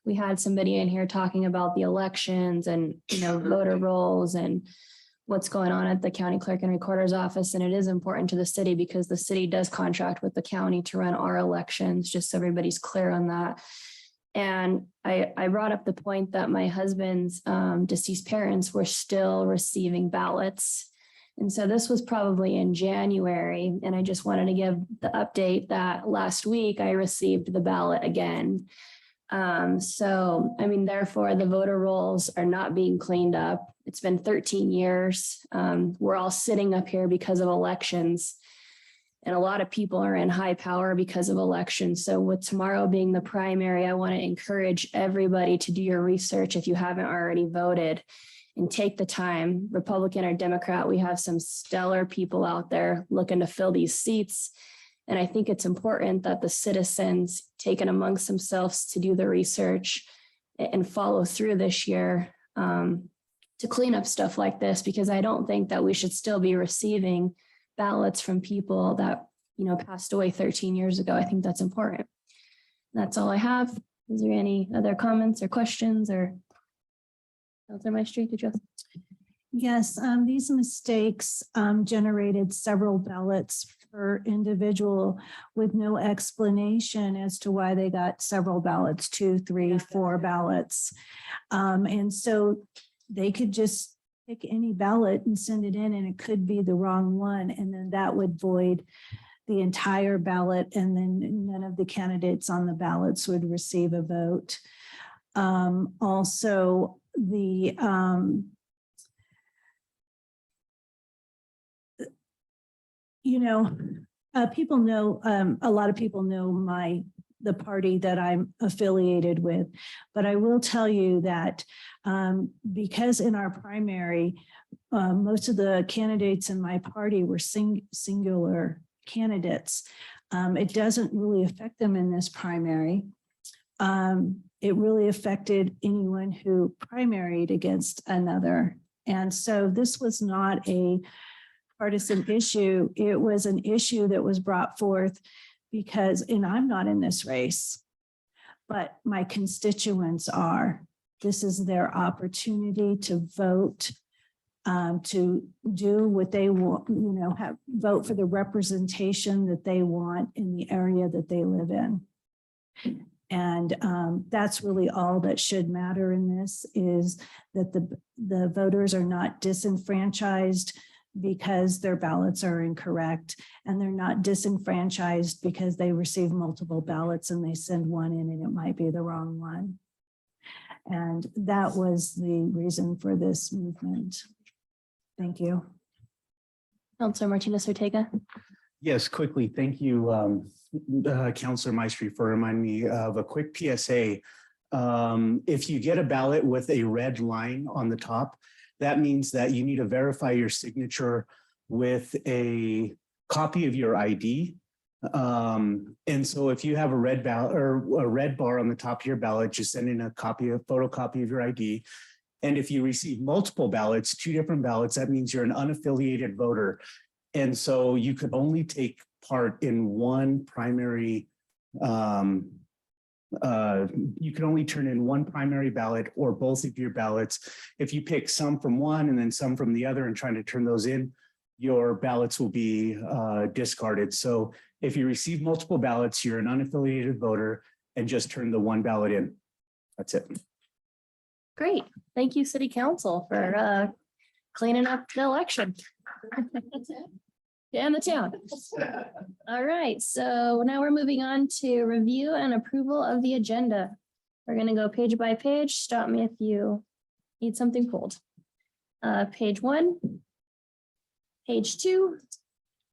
we had somebody in here talking about the elections and, you know, voter rolls and what's going on at the county clerk and recorder's office. And it is important to the city because the city does contract with the county to run our elections, just so everybody's clear on that. And I brought up the point that my husband's deceased parents were still receiving ballots. And so this was probably in January, and I just wanted to give the update that last week I received the ballot again. So, I mean, therefore, the voter rolls are not being cleaned up. It's been 13 years. We're all sitting up here because of elections. And a lot of people are in high power because of elections. So with tomorrow being the primary, I want to encourage everybody to do your research if you haven't already voted and take the time, Republican or Democrat. We have some stellar people out there looking to fill these seats. And I think it's important that the citizens take it amongst themselves to do the research and follow through this year to clean up stuff like this, because I don't think that we should still be receiving ballots from people that, you know, passed away 13 years ago. I think that's important. That's all I have. Is there any other comments or questions or? Counselor Maestri, did you have? Yes, these mistakes generated several ballots per individual with no explanation as to why they got several ballots, 2, 3, 4 ballots. And so they could just pick any ballot and send it in, and it could be the wrong one. And then that would void the entire ballot, and then none of the candidates on the ballots would receive a vote. Also, the people know, a lot of people know the party that I'm affiliated with, but I will tell you that because in our primary, most of the candidates in my party were singular candidates. It doesn't really affect them in this primary. It really affected anyone who primaried against another. And so this was not a partisan issue. It was an issue that was brought forth because, and I'm not in this race, but my constituents are. This is their opportunity to vote, to do what they want, vote for the representation that they want in the area that they live in. And that's really all that should matter in this, is that the voters are not disenfranchised because their ballots are incorrect, and they're not disenfranchised because they receive multiple ballots and they send one in and it might be the wrong one. And that was the reason for this movement. Thank you. Counselor Martinez Ortega. Yes, quickly. Thank you, Counselor Maestri, for reminding me of a quick PSA. If you get a ballot with a red line on the top, that means that you need to verify your signature with a copy of your ID. And so if you have a red ballot or a red bar on the top of your ballot, just send in a photocopy of your ID. And if you receive multiple ballots, 2 different ballots, that means you're an unaffiliated voter. And so you could only take part in one primary, you can only turn in one primary ballot or both of your ballots. If you pick some from one and then some from the other and trying to turn those in, your ballots will be discarded. So if you receive multiple ballots, you're an unaffiliated voter, and just turn the one ballot in. That's it. Great. Thank you, City Council, for cleaning up the election. And the town. All right, so now we're moving on to review and approval of the agenda. We're going to go page by page. Stop me if you need something pulled. Page 1. Page 2.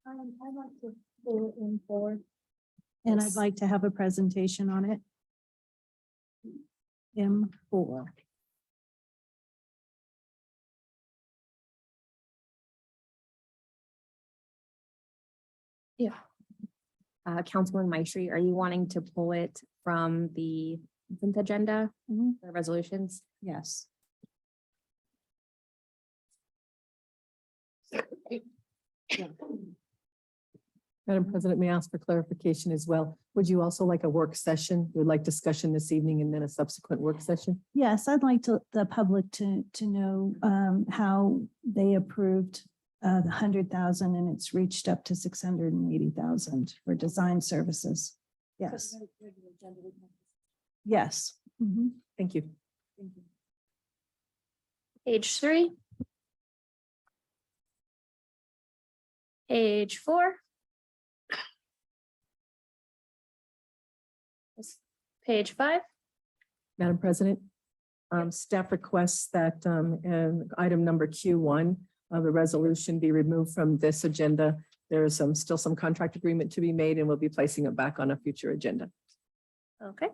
I'd like to pull it in forward. And I'd like to have a presentation on it. M4. Yeah. Councilman Maestri, are you wanting to pull it from the consent agenda, the resolutions? Yes. Madam President, may I ask for clarification as well? Would you also like a work session? You would like discussion this evening and then a subsequent work session? Yes, I'd like the public to know how they approved the 100,000 and it's reached up to 680,000 for design services. Yes. Yes. Mhm. Thank you. Page 3. Page 4. Page 5. Madam President, staff requests that item number Q1 of the resolution be removed from this agenda. There is still some contract agreement to be made, and we'll be placing it back on a future agenda. Okay,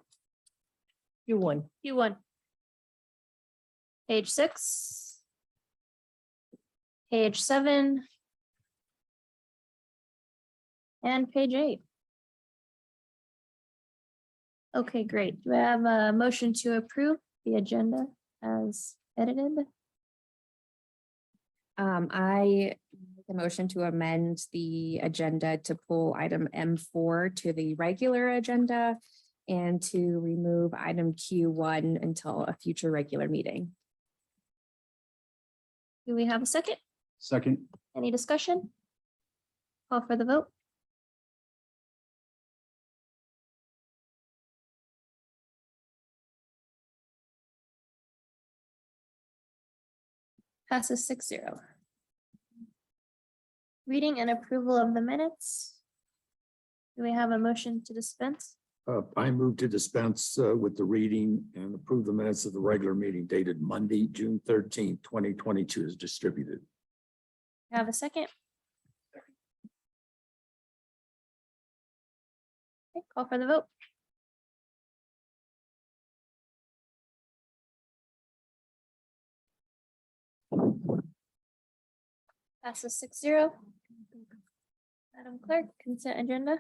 Q1. Q1. Page 6. Page 7. And page 8. Okay, great. Do I have a motion to approve the agenda as edited? I make a motion to amend the agenda to pull item M4 to the regular agenda and to remove item Q1 until a future regular meeting. Do we have a second? Second. Any discussion? Call for the vote. Passes 6-0. Reading and approval of the minutes. Do we have a motion to dispense? I move to dispense with the reading and approve the minutes of the regular meeting dated Monday, June 13th, 2022 is distributed. Have a second? Okay, call for the vote. Passes 6-0. Madam Clerk, consent agenda.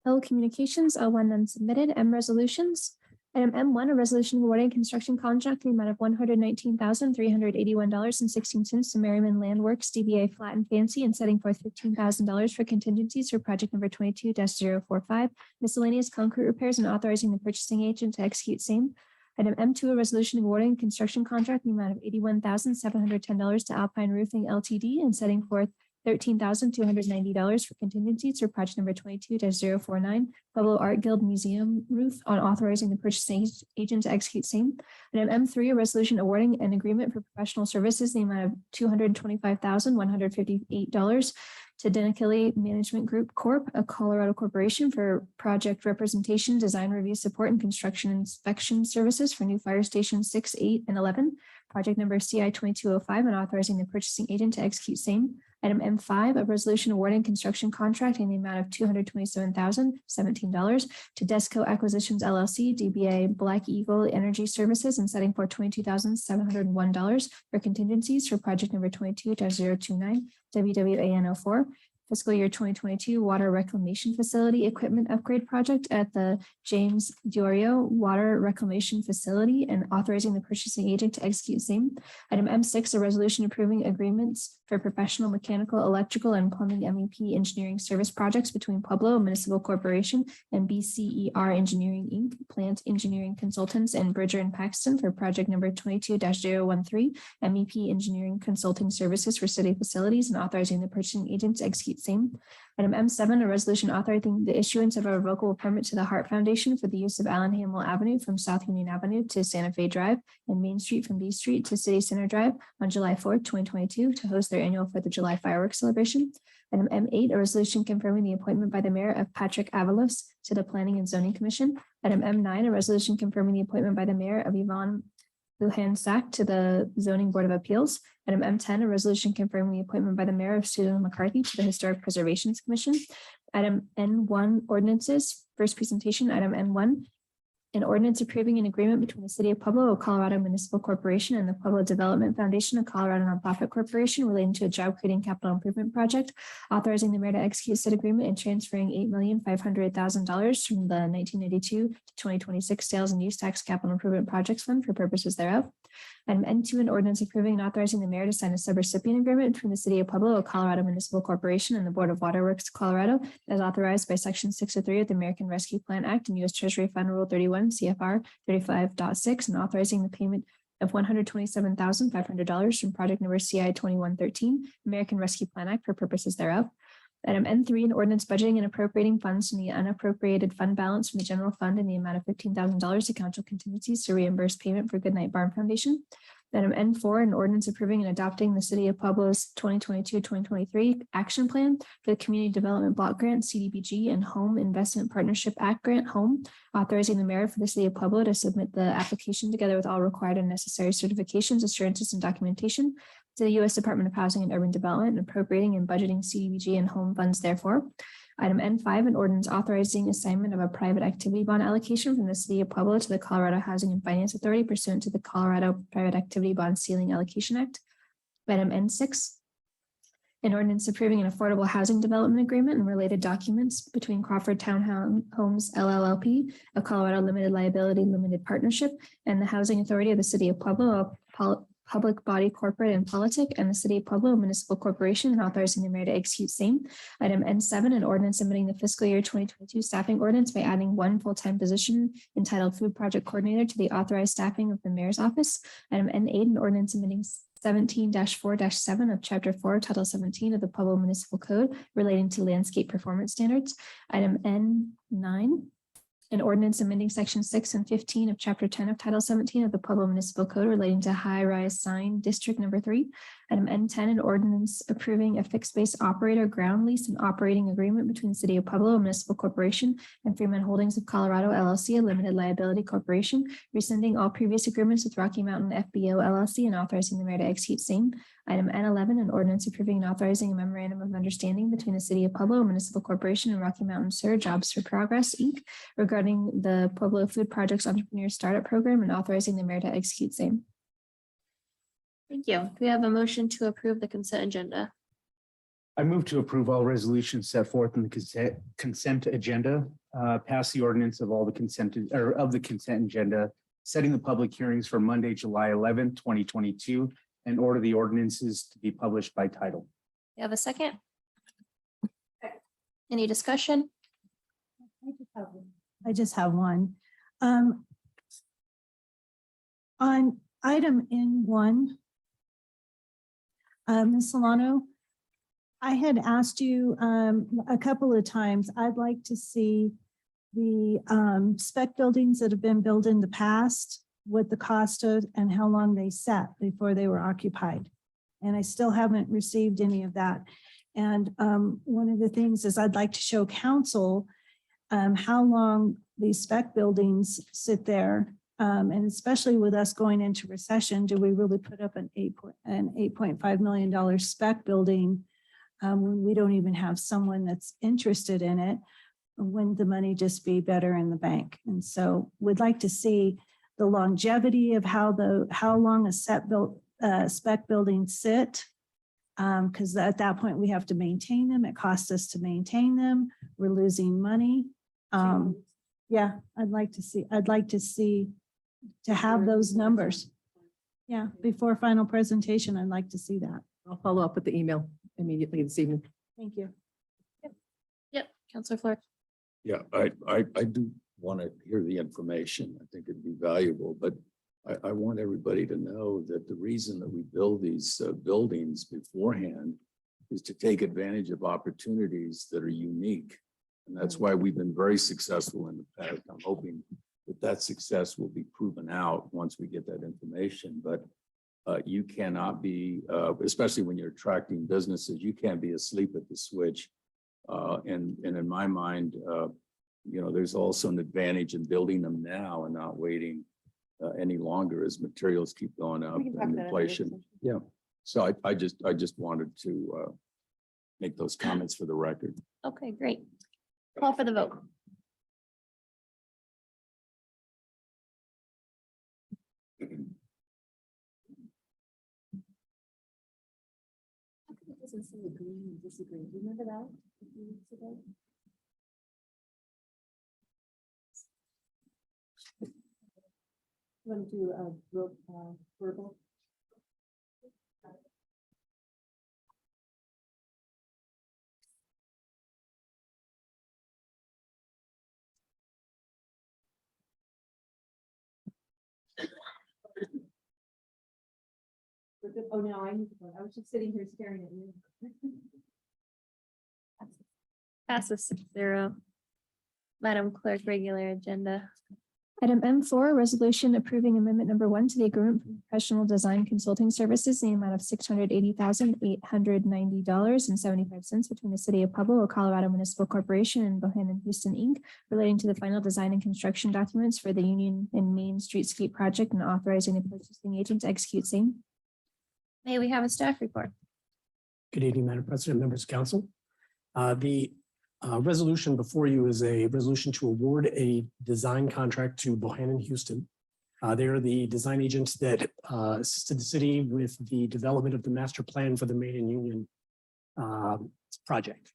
Telecommunications, L1 none submitted, M resolutions. Item M1, a resolution awarding construction contract in the amount of $119,381.16 to Merriman Landworks DBA Flat and Fancy and setting forth $15,000 for contingencies for project number 22-045, miscellaneous concrete repairs and authorizing the purchasing agent to execute same. Item M2, a resolution awarding construction contract in the amount of $81,710 to Alpine Roofing LTD and setting forth $13,290 for contingencies for project number 22-049, Pueblo Art Guild Museum roof on authorizing the purchasing agent to execute same. And M3, a resolution awarding an agreement for professional services in the amount of $225,158 to Denakili Management Group Corp., a Colorado corporation for project representation, design review support, and construction inspection services for new fire stations 6, 8, and 11, project number CI 2205, and authorizing the purchasing agent to execute same. Item M5, a resolution awarding construction contract in the amount of $227,017 to Desco Acquisitions LLC, DBA Black Eagle Energy Services, and setting for $22,701 for contingencies for project number 22-029, WWAN04, fiscal year 2022 water reclamation facility equipment upgrade project at the James Diorio Water Reclamation Facility and authorizing the purchasing agent to execute same. Item M6, a resolution approving agreements for professional mechanical, electrical, and plumbing MEP engineering service projects between Pueblo Municipal Corporation and BCER Engineering Inc., Plant Engineering Consultants, and Bridger and Paxton for project number 22-013, MEP Engineering Consulting Services for city facilities and authorizing the purchasing agent to execute same. Item M7, a resolution authorizing the issuance of a revocable permit to the Hart Foundation for the use of Allen Hamel Avenue from South Union Avenue to Santa Fe Drive and Main Street from B Street to City Center Drive on July 4th, 2022 to host their annual 4th of July fireworks celebration. Item M8, a resolution confirming the appointment by the mayor of Patrick Avalos to the Planning and Zoning Commission. Item M9, a resolution confirming the appointment by the mayor of Yvonne Lujan Sack to the Zoning Board of Appeals. Item M10, a resolution confirming the appointment by the mayor of Susan McCarthy to the Historic Preservations Commission. Item N1, ordinances, first presentation, item N1. An ordinance approving an agreement between the City of Pueblo, a Colorado Municipal Corporation, and the Pueblo Development Foundation, a Colorado nonprofit corporation relating to a job creating capital improvement project, authorizing the mayor to execute said agreement and transferring $8,500,000 from the 1992 to 2026 Sales and Use Tax Capital Improvement Projects Fund for purposes thereof. Item N2, an ordinance approving and authorizing the mayor to sign a subrecipient agreement between the City of Pueblo, a Colorado Municipal Corporation, and the Board of Waterworks Colorado, as authorized by Section 603 of the American Rescue Plan Act and U.S. Treasury Fund Rule 31, CFR 35.6, and authorizing the payment of $127,500 from project number CI 2113, American Rescue Plan Act for purposes thereof. Item N3, an ordinance budgeting and appropriating funds from the unappropriated fund balance from the general fund in the amount of $15,000 to council contingencies to reimburse payment for Goodnight Barn Foundation. Item N4, an ordinance approving and adopting the City of Pueblo's 2022-2023 action plan for the Community Development Block Grant, CDBG, and Home Investment Partnership Act Grant Home, authorizing the mayor for the City of Pueblo to submit the application together with all required and necessary certifications, assurances, and documentation to the U.S. Department of Housing and Urban Development, and appropriating and budgeting CDBG and home funds therefore. Item N5, an ordinance authorizing assignment of a private activity bond allocation from the City of Pueblo to the Colorado Housing and Finance Authority pursuant to the Colorado Private Activity Bond Ceiling Allocation Act. Item N6, an ordinance approving an affordable housing development agreement and related documents between Crawford Townhomes LLLP, a Colorado Limited Liability Limited Partnership, and the Housing Authority of the City of Pueblo, a public body, corporate and politic, and the City of Pueblo Municipal Corporation, and authorizing the mayor to execute same. Item N7, an ordinance amending the fiscal year 2022 staffing ordinance by adding one full-time position entitled Food Project Coordinator to the authorized staffing of the mayor's office. Item N8, an ordinance amending 17-4-7 of Chapter 4, Title 17 of the Pueblo Municipal Code relating to landscape performance standards. Item N9, an ordinance amending Section 6 and 15 of Chapter 10 of Title 17 of the Pueblo Municipal Code relating to high-rise sign District Number 3. Item N10, an ordinance approving a fixed-base operator ground lease and operating agreement between the City of Pueblo Municipal Corporation and Freeman Holdings of Colorado LLC, a limited liability corporation, rescinding all previous agreements with Rocky Mountain FBO LLC and authorizing the mayor to execute same. Item N11, an ordinance approving and authorizing a memorandum of understanding between the City of Pueblo Municipal Corporation and Rocky Mountain Sur Jobs for Progress, Inc. regarding the Pueblo Food Projects Entrepreneur Startup Program and authorizing the mayor to execute same. Thank you. Do we have a motion to approve the consent agenda? I move to approve all resolutions set forth in the consent agenda, pass the ordinance of all the consent agenda, setting the public hearings for Monday, July 11th, 2022, and order the ordinances to be published by title. You have a second? Any discussion? I just have one. On item N1, Ms. Solano, I had asked you a couple of times, I'd like to see the spec buildings that have been built in the past, what the cost of and how long they sat before they were occupied. And I still haven't received any of that. And one of the things is I'd like to show council how long these spec buildings sit there. And especially with us going into recession, do we really put up an $8.5 million spec building when we don't even have someone that's interested in it? Wouldn't the money just be better in the bank? And so we'd like to see the longevity of how long a spec buildings sit. Because at that point we have to maintain them. It costs us to maintain them. We're losing money. Yeah, I'd like to see to have those numbers. Yeah, before final presentation, I'd like to see that. I'll follow up with the email immediately this evening. Thank you. Yep, Counselor Clark. Yeah, I do want to hear the information. I think it'd be valuable, but I want everybody to know that the reason that we build these buildings beforehand is to take advantage of opportunities that are unique. And that's why we've been very successful in the past. I'm hoping that that success will be proven out once we get that information. But you cannot be, especially when you're attracting businesses, you can't be asleep at the switch. And in my mind, there's also an advantage in building them now and not waiting any longer as materials keep going up and inflation. Yeah. So I just wanted to make those comments for the record. Okay, great. Call for the vote. Doesn't say agree and disagree. Do you remember that a few weeks ago? You want to do a verbal? Oh, no, I need to go. I was just sitting here staring at you. Passes 6-0. Madam Clerk, regular agenda. Item M4, resolution approving amendment number 1 to the agreement for professional design consulting services in the amount of $680,890.75 between the city of Pueblo, a Colorado Municipal Corporation, and Bohannon Houston Inc. relating to the final design and construction documents for the Union and Main Streetscape project and authorizing the purchasing agent to execute same. May we have a staff report? Good evening, Madam President, members of council. The resolution before you is a resolution to award a design contract to Bohannon Houston. They are the design agents that assisted the city with the development of the master plan for the Main and Union project.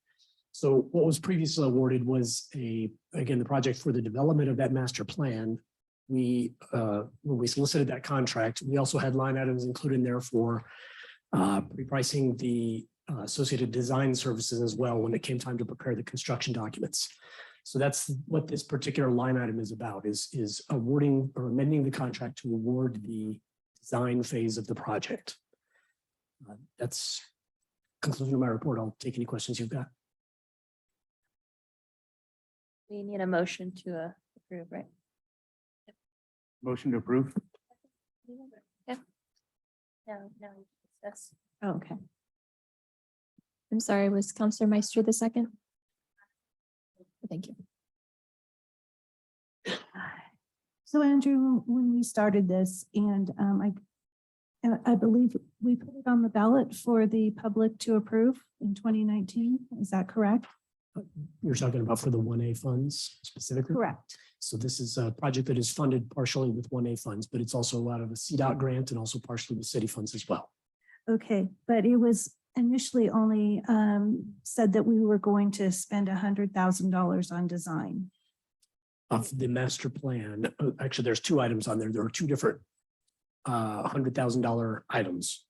So what was previously awarded was again, the project for the development of that master plan. When we solicited that contract, we also had line items included in there for repricing the associated design services as well when it came time to prepare the construction documents. So that's what this particular line item is about, is awarding or amending the contract to award the design phase of the project. That's conclusion of my report. I'll take any questions you've got. We need a motion to approve, right? Motion to approve. No, that's. Oh, okay. I'm sorry, was Counselor Meister the second? Thank you. So Andrew, when we started this and I believe we put it on the ballot for the public to approve in 2019. Is that correct? You're talking about for the 1A funds specifically? Correct. So this is a project that is funded partially with 1A funds, but it's also out of a CDOT grant and also partially with city funds as well. Okay, but it was initially only said that we were going to spend $100,000 on design. Of the master plan, actually, there's two items on there. There are two different $100,000 items.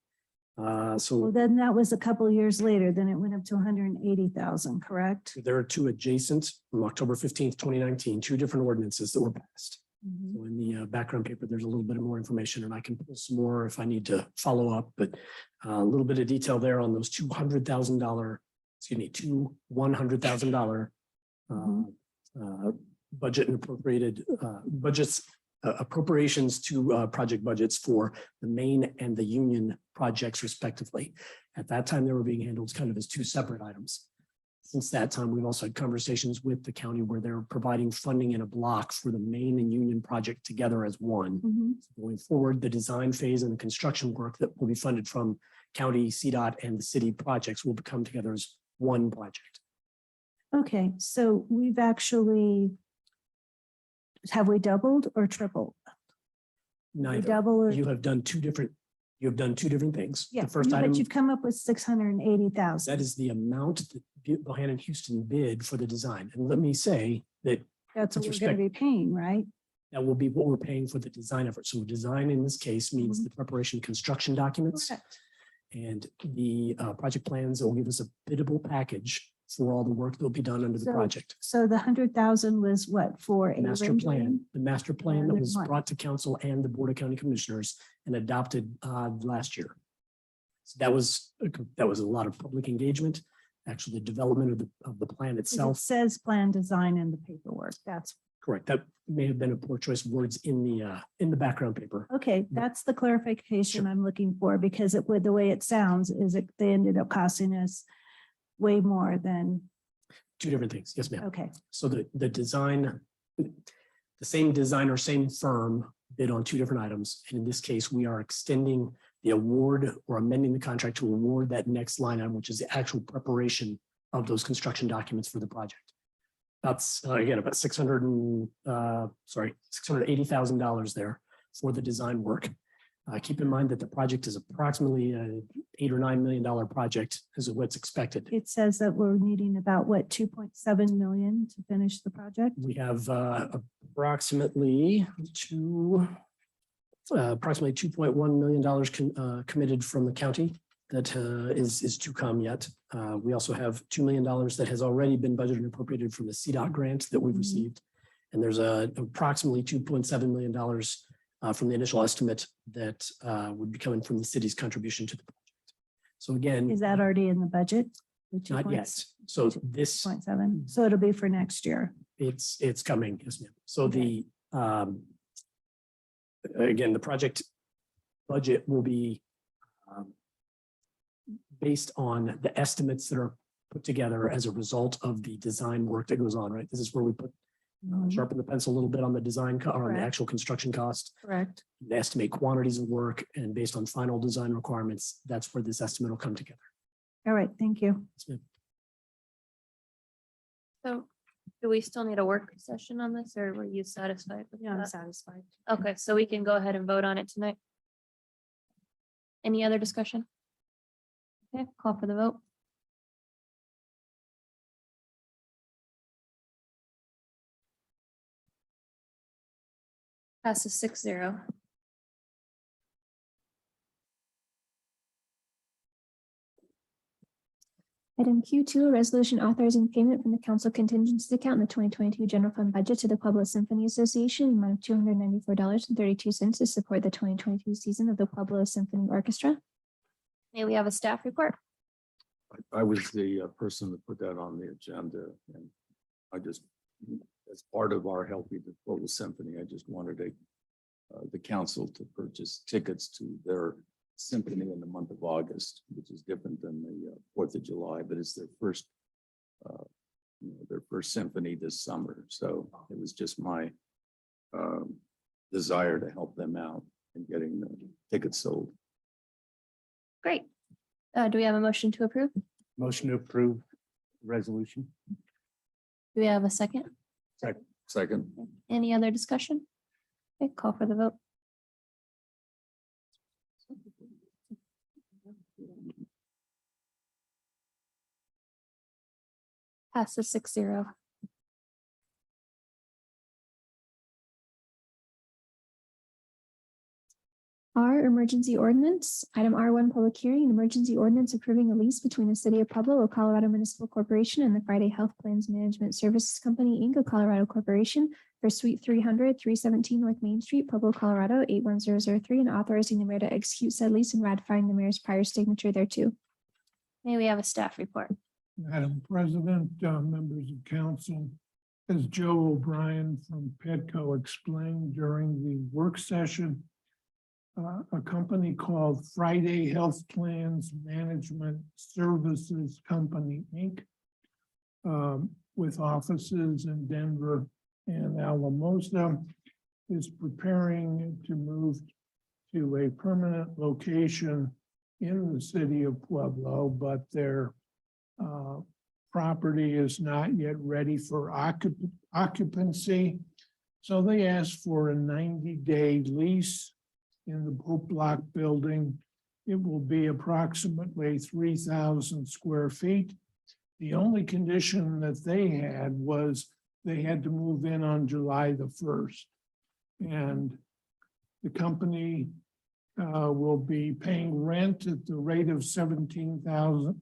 Well, So then that was a couple of years later, then it went up to 180,000, correct? there are two adjacent from October 15th, 2019, two different ordinances that were passed. Mhm. So in the background paper, there's a little bit more information and I can pull some more if I need to follow up, but a little bit of detail there on those $200,000, two $100,000 budget and appropriated budgets, appropriations to project budgets for the Main and the Union projects respectively. At that time, they were being handled kind of as two separate items. Since that time, we've also had conversations with the county where they're providing funding in a block for the Main and Union project together as one. Mhm. Going forward, the design phase and the construction work that will be funded from county, CDOT, and the city projects will come together as one project. Okay, so we've actually, have we doubled or tripled? We Neither. double or? You have done two different things. Yeah, The first but item, you've come up with 680,000. that is the amount that Bohannon Houston bid for the design. And let me say that That's what with we're going to be paying, right? that will be what we're paying for the design effort. So design in this case means the preparation construction documents Correct. and the project plans that will give us a biddable package for all the work that will be done under the So- project. So the 100,000 was what for? a Master rendering? plan, the master plan that Rendering was what? brought to council and the Board of County Commissioners and adopted last year. So that was a lot of public engagement, actually the development of the plan 'Cause It itself. says plan design in the paperwork. That's, Correct. That may have been a poor choice of words in the background paper. okay, that's the clarification I'm looking for because it would, the way it sounds is it, they ended up costing us way more than, Two different things. Yes, ma'am. okay. So the design, the same designer, same firm bid on two different items. And in this case, we are extending the award or amending the contract to award that next line item, which is the actual preparation of those construction documents for the project. That's again, about $680,000 there for the design work. Keep in mind that the project is approximately $8 or $9 million project is what's expected. It says that we're needing about what, 2.7 million to finish the project? We have approximately $2.1 million committed from the county that is to come yet. We also have $2 million that has already been budgeted and appropriated from the CDOT grant that we've Mhm. received. And there's approximately $2.7 million from the initial estimate that would be coming from the city's contribution to the project. So again, Is that already in the budget? The not yet. So this 2.7, so it'll be for next year. it's coming, yes, ma'am. So the Again, the project budget will be based on the estimates that are put together as a result of the design work that goes on, right? This is where we put sharpen the pencil a little bit on the design or on the Correct. actual construction cost, Correct. estimate quantities of work, and based on final design requirements, that's where this estimate will come together. All right, thank you. So do we still need a work session on this or were you satisfied with Yeah, I'm that? satisfied. Okay, so we can go ahead and vote on it tonight. Any other discussion? Okay, call for the vote. Passes 6-0. Item Q2, a resolution authorizing payment from the council contingency account in the 2022 general fund budget to the Pueblo Symphony Association, amount of $294.32 to support the 2022 season of the Pueblo Symphony Orchestra. May we have a staff report? I was the person that put that on the agenda, and I just, as part of our Healthy the Pueblo Symphony, I just wanted the council to purchase tickets to their symphony in the month of August, which is different than the 4th of July, but it's their first symphony this summer. So it was just my desire to help them out in getting the tickets sold. Great. Do we have a motion to approve? Do Motion to approve resolution. we have a second? Second. Any other discussion? Okay, call for the vote. Passes 6-0. R, emergency ordinance, item R1, public hearing, an emergency ordinance approving a lease between the city of Pueblo, a Colorado Municipal Corporation, and the Friday Health Plans Management Services Company, Inc., a Colorado Corporation, for Suite 300, 317 North Main Street, Pueblo, Colorado, 81003, and authorizing the mayor to execute said lease and ratifying the mayor's prior signature thereto. May we have a staff report? Madam President, members of council, as Joe O'Brien from Petco explained during the work session, a company called Friday Health Plans Management Services Company, Inc., with offices in Denver and Alamosa, is preparing to move to a permanent location in the city of Pueblo, but their property is not yet ready for occupancy. So they asked for a 90-day lease in the Pope Block building. It will be approximately 3,000 square feet. The only condition that they had was they had to move in on July the 1st. And the company will be paying rent at the rate of $17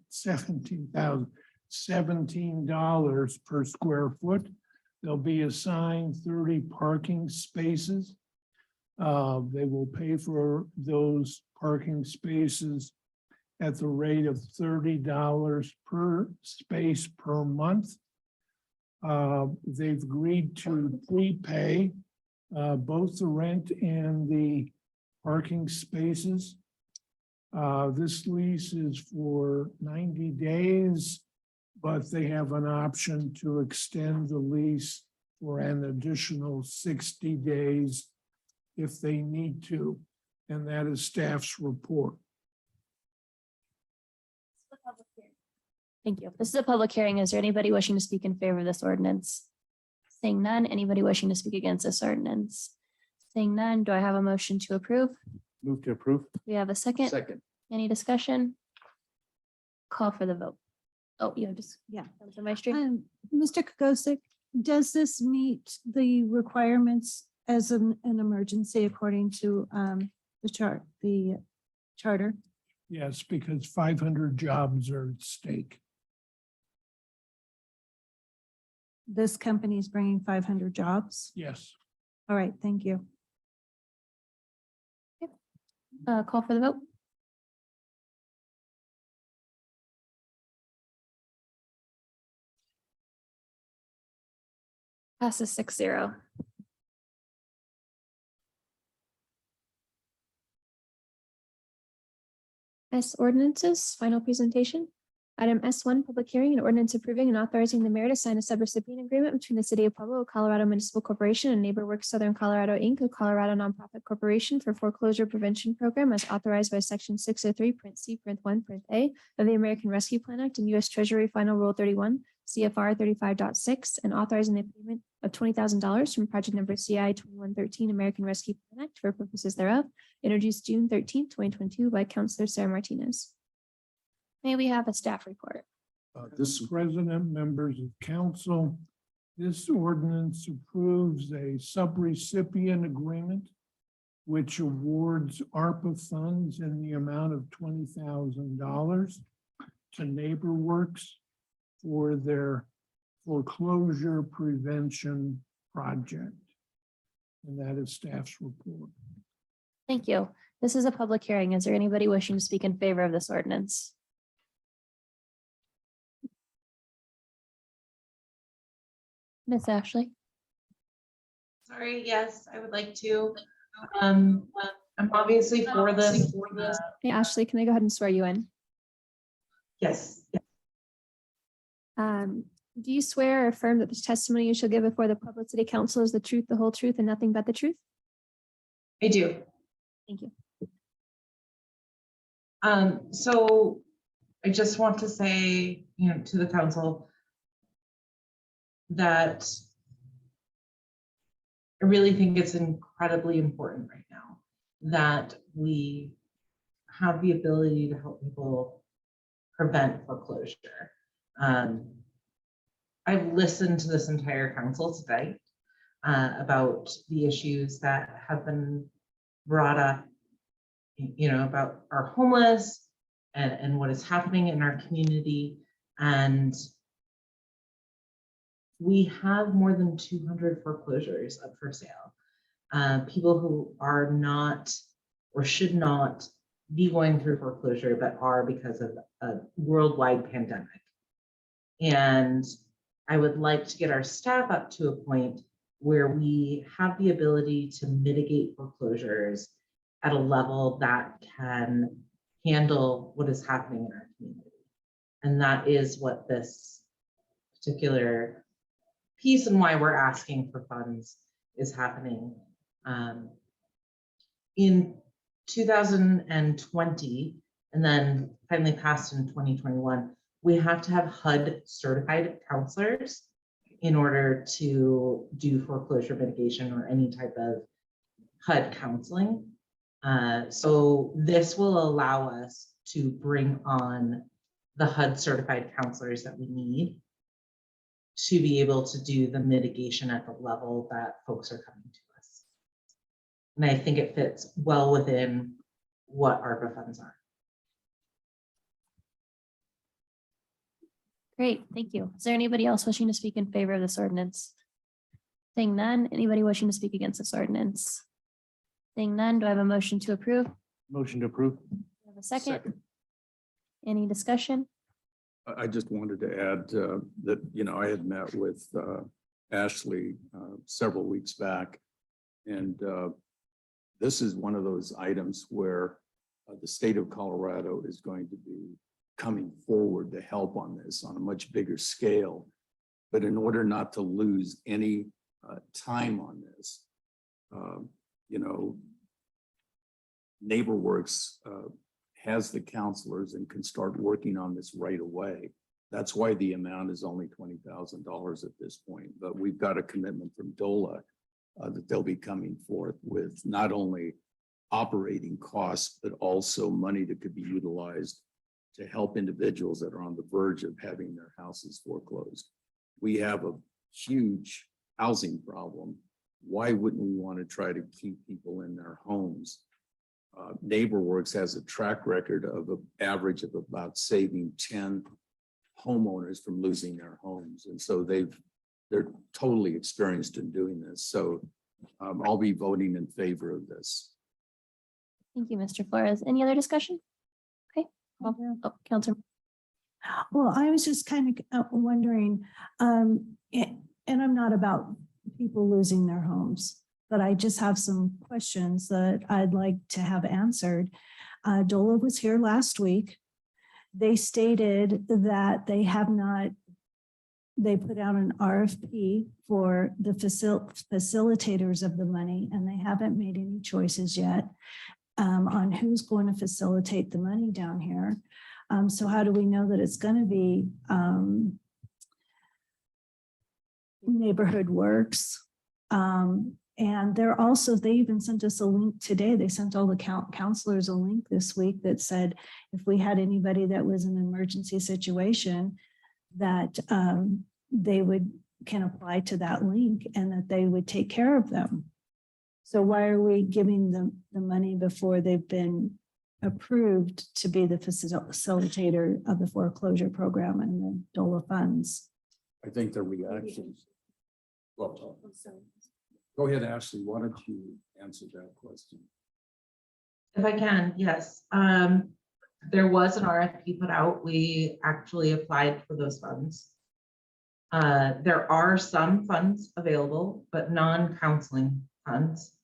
per square foot. They'll be assigned 30 parking spaces. They will pay for those parking spaces at the rate of $30 per space per month. They've agreed to prepay both the rent and the parking spaces. This lease is for 90 days, but they have an option to extend the lease for an additional 60 days if they need to, and that is staff's report. Thank you. This is a public hearing. Is there anybody wishing to speak in favor of this ordinance? Seeing none, anybody wishing to speak against this ordinance? Seeing none, do I have a motion to approve? Move to approve. We have a second. Second. Any discussion? Call for the vote. Oh, you have just, Yeah. Councilor Maestri. Mr. Kukosik, does this meet the requirements as an emergency according to the charter? Yes, because 500 jobs are at stake. This company is bringing 500 jobs. Yes. All right, thank you. Call for the vote. Passes 6-0. S ordinances, final presentation. Item S1, public hearing and ordinance approving and authorizing the mayor to sign a subrecipient agreement between the city of Pueblo, Colorado Municipal Corporation and NeighborWorks Southern Colorado, Inc., a Colorado nonprofit corporation for foreclosure prevention program as authorized by section 603, print C, print 1, print A of the American Rescue Plan Act and U.S. Treasury Final Rule 31, CFR 35.6, and authorizing the payment of $20,000 from project number CI 2113 American Rescue Plan Act for purposes thereof, introduced June 13, 2022 by Councilor Sarah Martinez. May we have a staff report? This, President, members of council, this ordinance approves a subrecipient agreement which awards ARPA funds in the amount of $20,000 to NeighborWorks for their foreclosure prevention project. And that is staff's report. Thank you. This is a public hearing. Is there anybody wishing to speak in favor of this ordinance? Ms. Ashley? Sorry, yes, I would like to. I'm obviously for this. Hey, Ashley, can I go ahead and swear you in? Yes, Do you swear or affirm that the testimony you shall give before the Pueblo City Council is the truth, the whole truth, and nothing but the truth? I do. Thank you. So I just want to say, to the council that I really think it's incredibly important right now that we have the ability to help people prevent foreclosure. I've listened to this entire council today about the issues that have been brought up, about our homeless and what is happening in our community. And we have more than 200 foreclosures up for sale. People who are not or should not be going through foreclosure, but are because of a worldwide pandemic. And I would like to get our staff up to a point where we have the ability to mitigate foreclosures at a level that can handle what is happening in our community. And that is what this particular piece and why we're asking for funds is happening. In 2020, and then finally passed in 2021, we have to have HUD certified counselors in order to do foreclosure mitigation or any type of HUD counseling. So this will allow us to bring on the HUD certified counselors that we need to be able to do the mitigation at the level that folks are coming to us. And I think it fits well within what ARPA funds are. Great, thank you. Is there anybody else wishing to speak in favor of this ordinance? Seeing none, anybody wishing to speak against this ordinance? Seeing none, do I have a motion to approve? Motion to approve. Do I have a second? Any discussion? I just wanted to add that, I had met with Ashley several weeks back. And this is one of those items where the state of Colorado is going to be coming forward to help on this on a much bigger scale. But in order not to lose any time on this, NeighborWorks has the counselors and can start working on this right away. That's why the amount is only $20,000 at this point. But we've got a commitment from DOLA that they'll be coming forth with not only operating costs, but also money that could be utilized to help individuals that are on the verge of having their houses foreclosed. We have a huge housing problem. Why wouldn't we want to try to keep people in their homes? NeighborWorks has a track record of an average of about saving 10 homeowners from losing their homes. And so they're totally experienced in doing this. So I'll be voting in favor of this. Thank you, Mr. Flores. Any other discussion? Okay. Oh, Councilor. Well, I was just kind of wondering, and I'm not about people losing their homes, but I just have some questions that I'd like to have answered. DOLA was here last week. They stated that they have not, they put out an RFP for the facilitators of the money, and they haven't made any choices yet on who's going to facilitate the money down here. So how do we know that it's going to be Neighborhood Works? And they're also, they even sent us a link today. They sent all the counselors a link this week that said if we had anybody that was in an emergency situation, that they can apply to that link and that they would take care of them. So why are we giving them the money before they've been approved to be the facilitator of the foreclosure program and the DOLA funds? I think the reactions. Well, go ahead, Ashley. Why don't you answer that question? If I can, yes. There was an RFP put out. We actually applied for those funds. There are some funds available, but non-counseling funds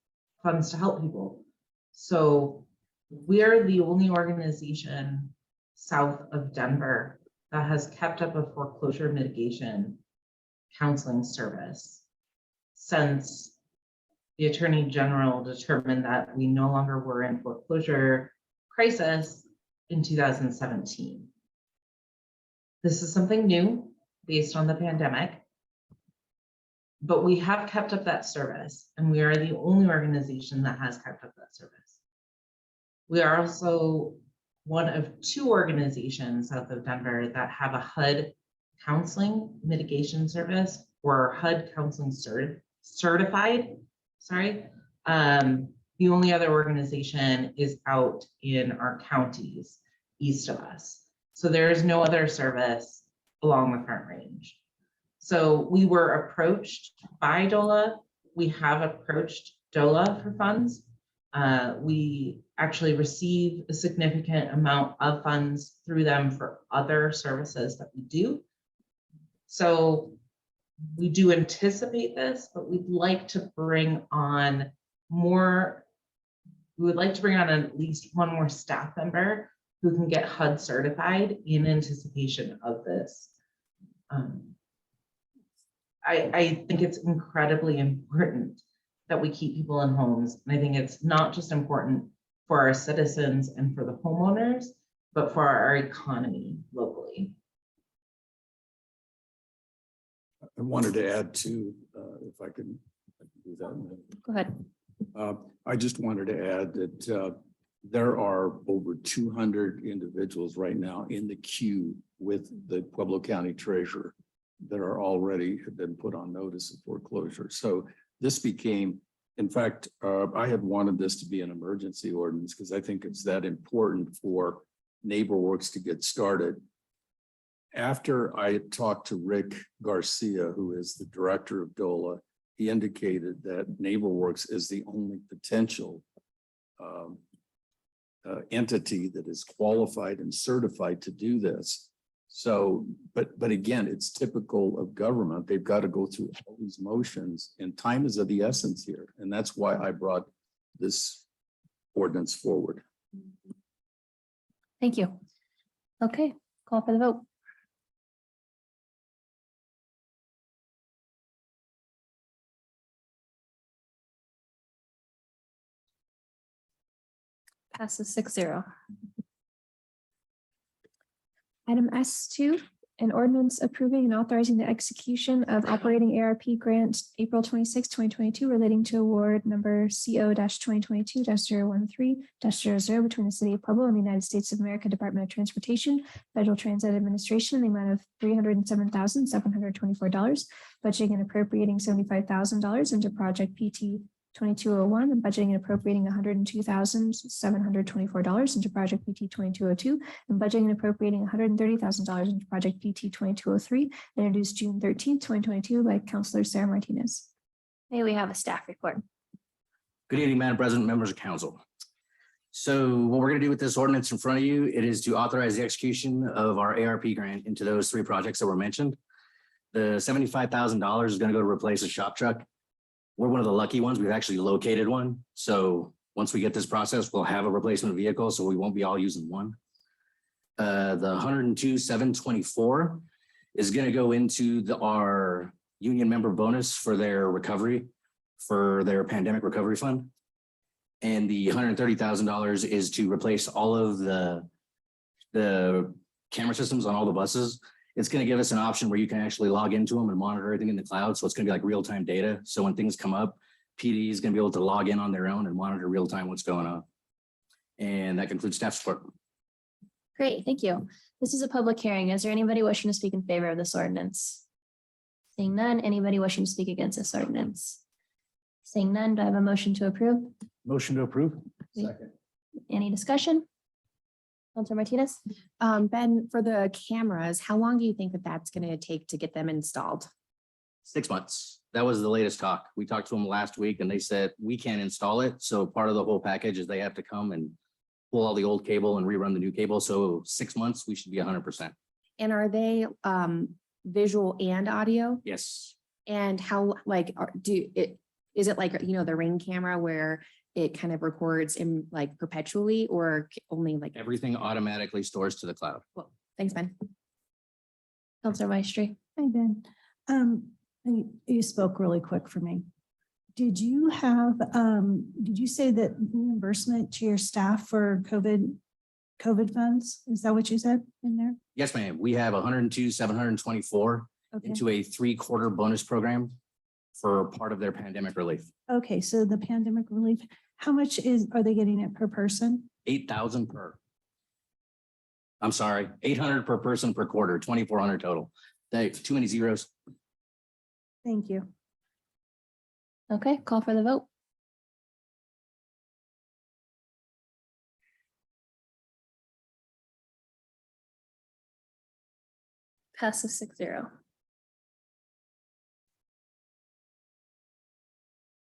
to help people. So we're the only organization south of Denver that has kept up a foreclosure mitigation counseling service since the Attorney General determined that we no longer were in foreclosure crisis in 2017. This is something new based on the pandemic, but we have kept up that service, and we are the only organization that has kept up that service. We are also one of 2 organizations south of Denver that have a HUD counseling mitigation service, or HUD counseling certified. Sorry. The only other organization is out in our counties east of us. So there is no other service along the Front Range. So we were approached by DOLA. We have approached DOLA for funds. We actually receive a significant amount of funds through them for other services that we do. So we do anticipate this, but we'd like to bring on more. We would like to bring on at least one more staff member who can get HUD certified in anticipation of this. I think it's incredibly important that we keep people in homes. And I think it's not just important for our citizens and for the homeowners, but for our economy locally. I wanted to add to, if I could do that. Go ahead. I just wanted to add that there are over 200 individuals right now in the queue with the Pueblo County Treasurer that are already have been put on notice of foreclosure. So this became, in fact, I had wanted this to be an emergency ordinance because I think it's that important for NeighborWorks to get started. After I had talked to Rick Garcia, who is the director of DOLA, he indicated that NeighborWorks is the only potential entity that is qualified and certified to do this. So, but again, it's typical of government. They've got to go through all these motions, and time is of the essence here. And that's why I brought this ordinance forward. Thank you. Okay, call for the vote. Passes 6-0. Item S2, an ordinance approving and authorizing the execution of operating ARP grant April 26, 2022 relating to award number CO-2022-013-00 between the City of Pueblo and the United States of America Department of Transportation, Federal Transit Administration, in the amount of $307,724, budgeting and appropriating $75,000 into project PT 2201 and budgeting and appropriating $102,724 into project PT 2202 and budgeting and appropriating $130,000 into project PT 2203, introduced June 13th, 2022 by Councilor Sarah Martinez. May we have a staff report? Good evening, Madam President, members of council. So what we're going to do with this ordinance in front of you, it is to authorize the execution of our ARP grant into those 3 projects that were mentioned. The $75,000 is going to go to replace a shop truck. We're one of the lucky ones. We've actually located one. So Once we get this process, we'll have a replacement vehicle, so we won't be all using one. The 102,724 is going to go into our union member bonus for their recovery, for their pandemic recovery fund. And the $130,000 is to replace all of the camera systems on all the buses. It's going to give us an option where you can actually log into them and monitor everything in the cloud. So it's going to be like real-time data. So when things come up, PD is going to be able to log in on their own and monitor real-time what's going on. And that concludes staff support. Great, thank you. This is a public hearing. Is there anybody wishing to speak in favor of this ordinance? Seeing none, anybody wishing to speak against this ordinance? Seeing none, do I have a motion to approve? Motion to approve. Any discussion? Counselor Martinez? Ben, for the cameras, how long do you think that that's going to take to get them installed? 6 months. That was the latest talk. We talked to them last week and they said, we can't install it. So part of the whole package is they have to come and pull all the old cable and rerun the new cable. So 6 months, we should be 100%. And are they visual and audio? Yes. And how, like, is it like, you know, the Ring camera where it kind of records in like perpetually or only like? Everything automatically stores to the cloud. Well, thanks, Ben. Counselor Maestri? Hi, Ben. You spoke really quick for me. Did you say that reimbursement to your staff for COVID funds? Is that what you said in there? Yes, ma'am. We have 102,724 Okay. into a 3-quarter bonus program for part of their pandemic relief. Okay, so the pandemic relief, how much are they getting it per person? 8,000 per. I'm sorry, 800 per person per quarter, 2,400 total. Too many zeros. Thank you. Okay, call for the vote. Passes 6-0.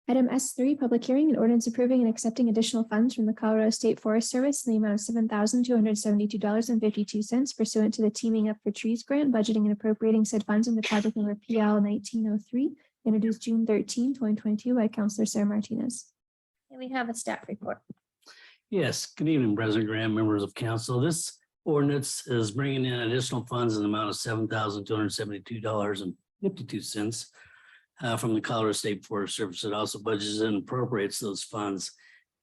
Item S3, public hearing and ordinance approving and accepting additional funds from the Colorado State Forest Service in the amount of $7,272.52 pursuant to the Teaming Up for Trees grant, budgeting and appropriating said funds into project number PL 1903, introduced June 13, 2022 by Councilor Sarah Martinez. And we have a staff report. Yes, good evening, President Graham, members of council. This ordinance is bringing in additional funds in the amount of $7,272.52 from the Colorado State Forest Service. It also budgets and appropriates those funds.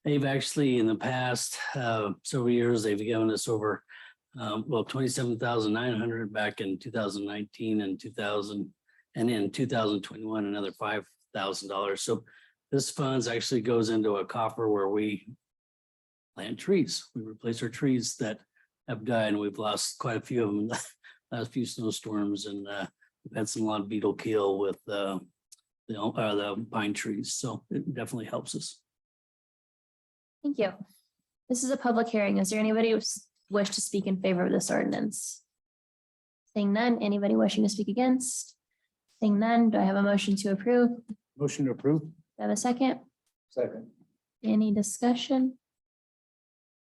They've actually, in the past several years, they've given us over, 27,900 back in 2019 and 2000, and in 2021, another $5,000. So this funds actually goes into a coffer where we plant trees. We replace our trees that have died, and we've lost quite a few of them in the last few snowstorms, and we've had a lot of beetle kill with the pine trees. So it definitely helps us. Thank you. This is a public hearing. Is there anybody who wish to speak in favor of this ordinance? Seeing none, anybody wishing to speak against? Seeing none, do I have a motion to approve? Do Motion to approve. I have a second? Second. Any discussion?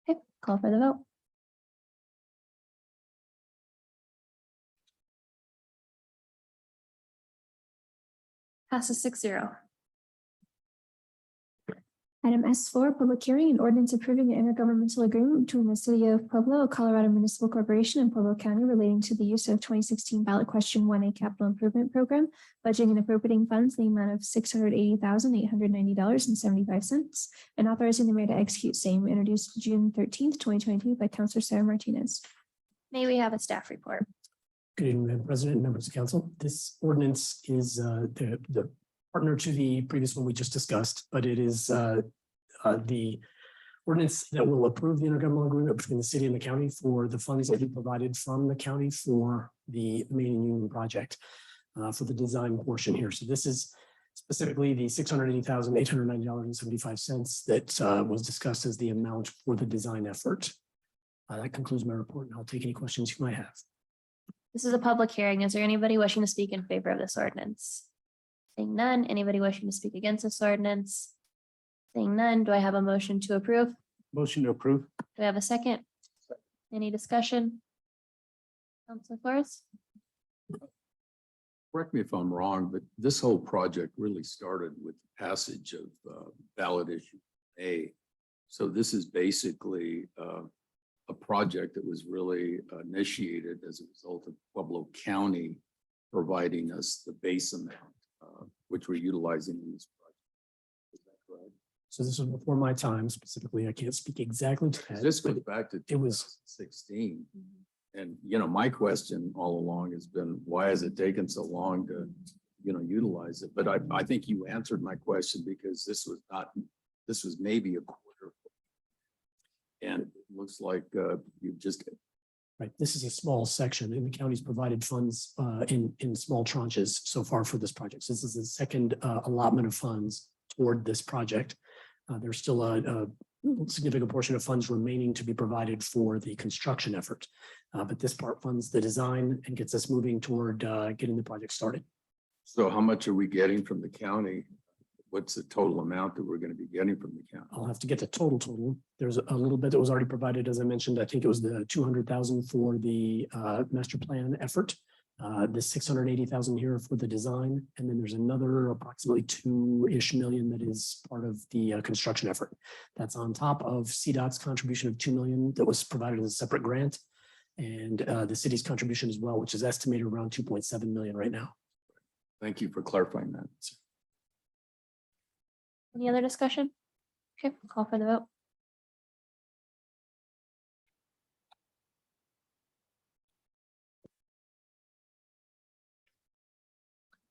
Okay, call for the vote. Passes 6-0. Item S4, public hearing and ordinance approving an intergovernmental agreement between the City of Pueblo, a Colorado Municipal Corporation, and Pueblo County relating to the use of 2016 ballot question 1A capital improvement program, budgeting and appropriating funds in the amount of $680,890.75, and authorizing the mayor to execute same, introduced June 13th, 2022 by Councilor Sarah Martinez. May we have a staff report? Good evening, Madam President, members of council. This ordinance is the partner to the previous one we just discussed, but it is the ordinance that will approve the intergovernmental agreement between the city and the county for the funds that we provided from the county for the Main and Union project for the design portion here. So this is specifically the $680,890.75 that was discussed as the amount for the design effort. That concludes my report, and I'll take any questions you might have. This is a public hearing. Is there anybody wishing to speak in favor of this ordinance? Seeing none, anybody wishing to speak against this ordinance? Seeing none, do I have a motion to approve? Motion to approve. Do I have a second? Any discussion? Councilor Flores? Correct me if I'm wrong, but this whole project really started with the passage of ballot issue A So this is basically a project that was really initiated as a result of Pueblo County providing us the base amount, which we're utilizing in this project. Is that correct? So this was before my time specifically. I can't speak exactly to that. This but goes back to it was 2016. And, you know, my question all along has been, why has it taken so long to, you know, utilize it? But I think you answered my question because this was maybe a quarter. And it looks like you just. Right, this is a small section and the county's provided funds in small tranches so far for this project. So this is the second allotment of funds toward this project. There's still a significant portion of funds remaining to be provided for the construction effort. But this part funds the design and gets us moving toward getting the project started. So how much are we getting from the county? What's the total amount that we're going to be getting from the county? I'll have to get the total. There's a little bit that was already provided, as I mentioned. I think it was the 200,000 for the master plan effort. The 680,000 here for the design, and then there's another approximately 2-ish million that is part of the construction effort. That's on top of CDOT's contribution of 2 million that was provided as a separate grant, and the city's contribution as well, which is estimated around 2.7 million right now. Thank you for clarifying that. Any other discussion? Okay, call for the vote.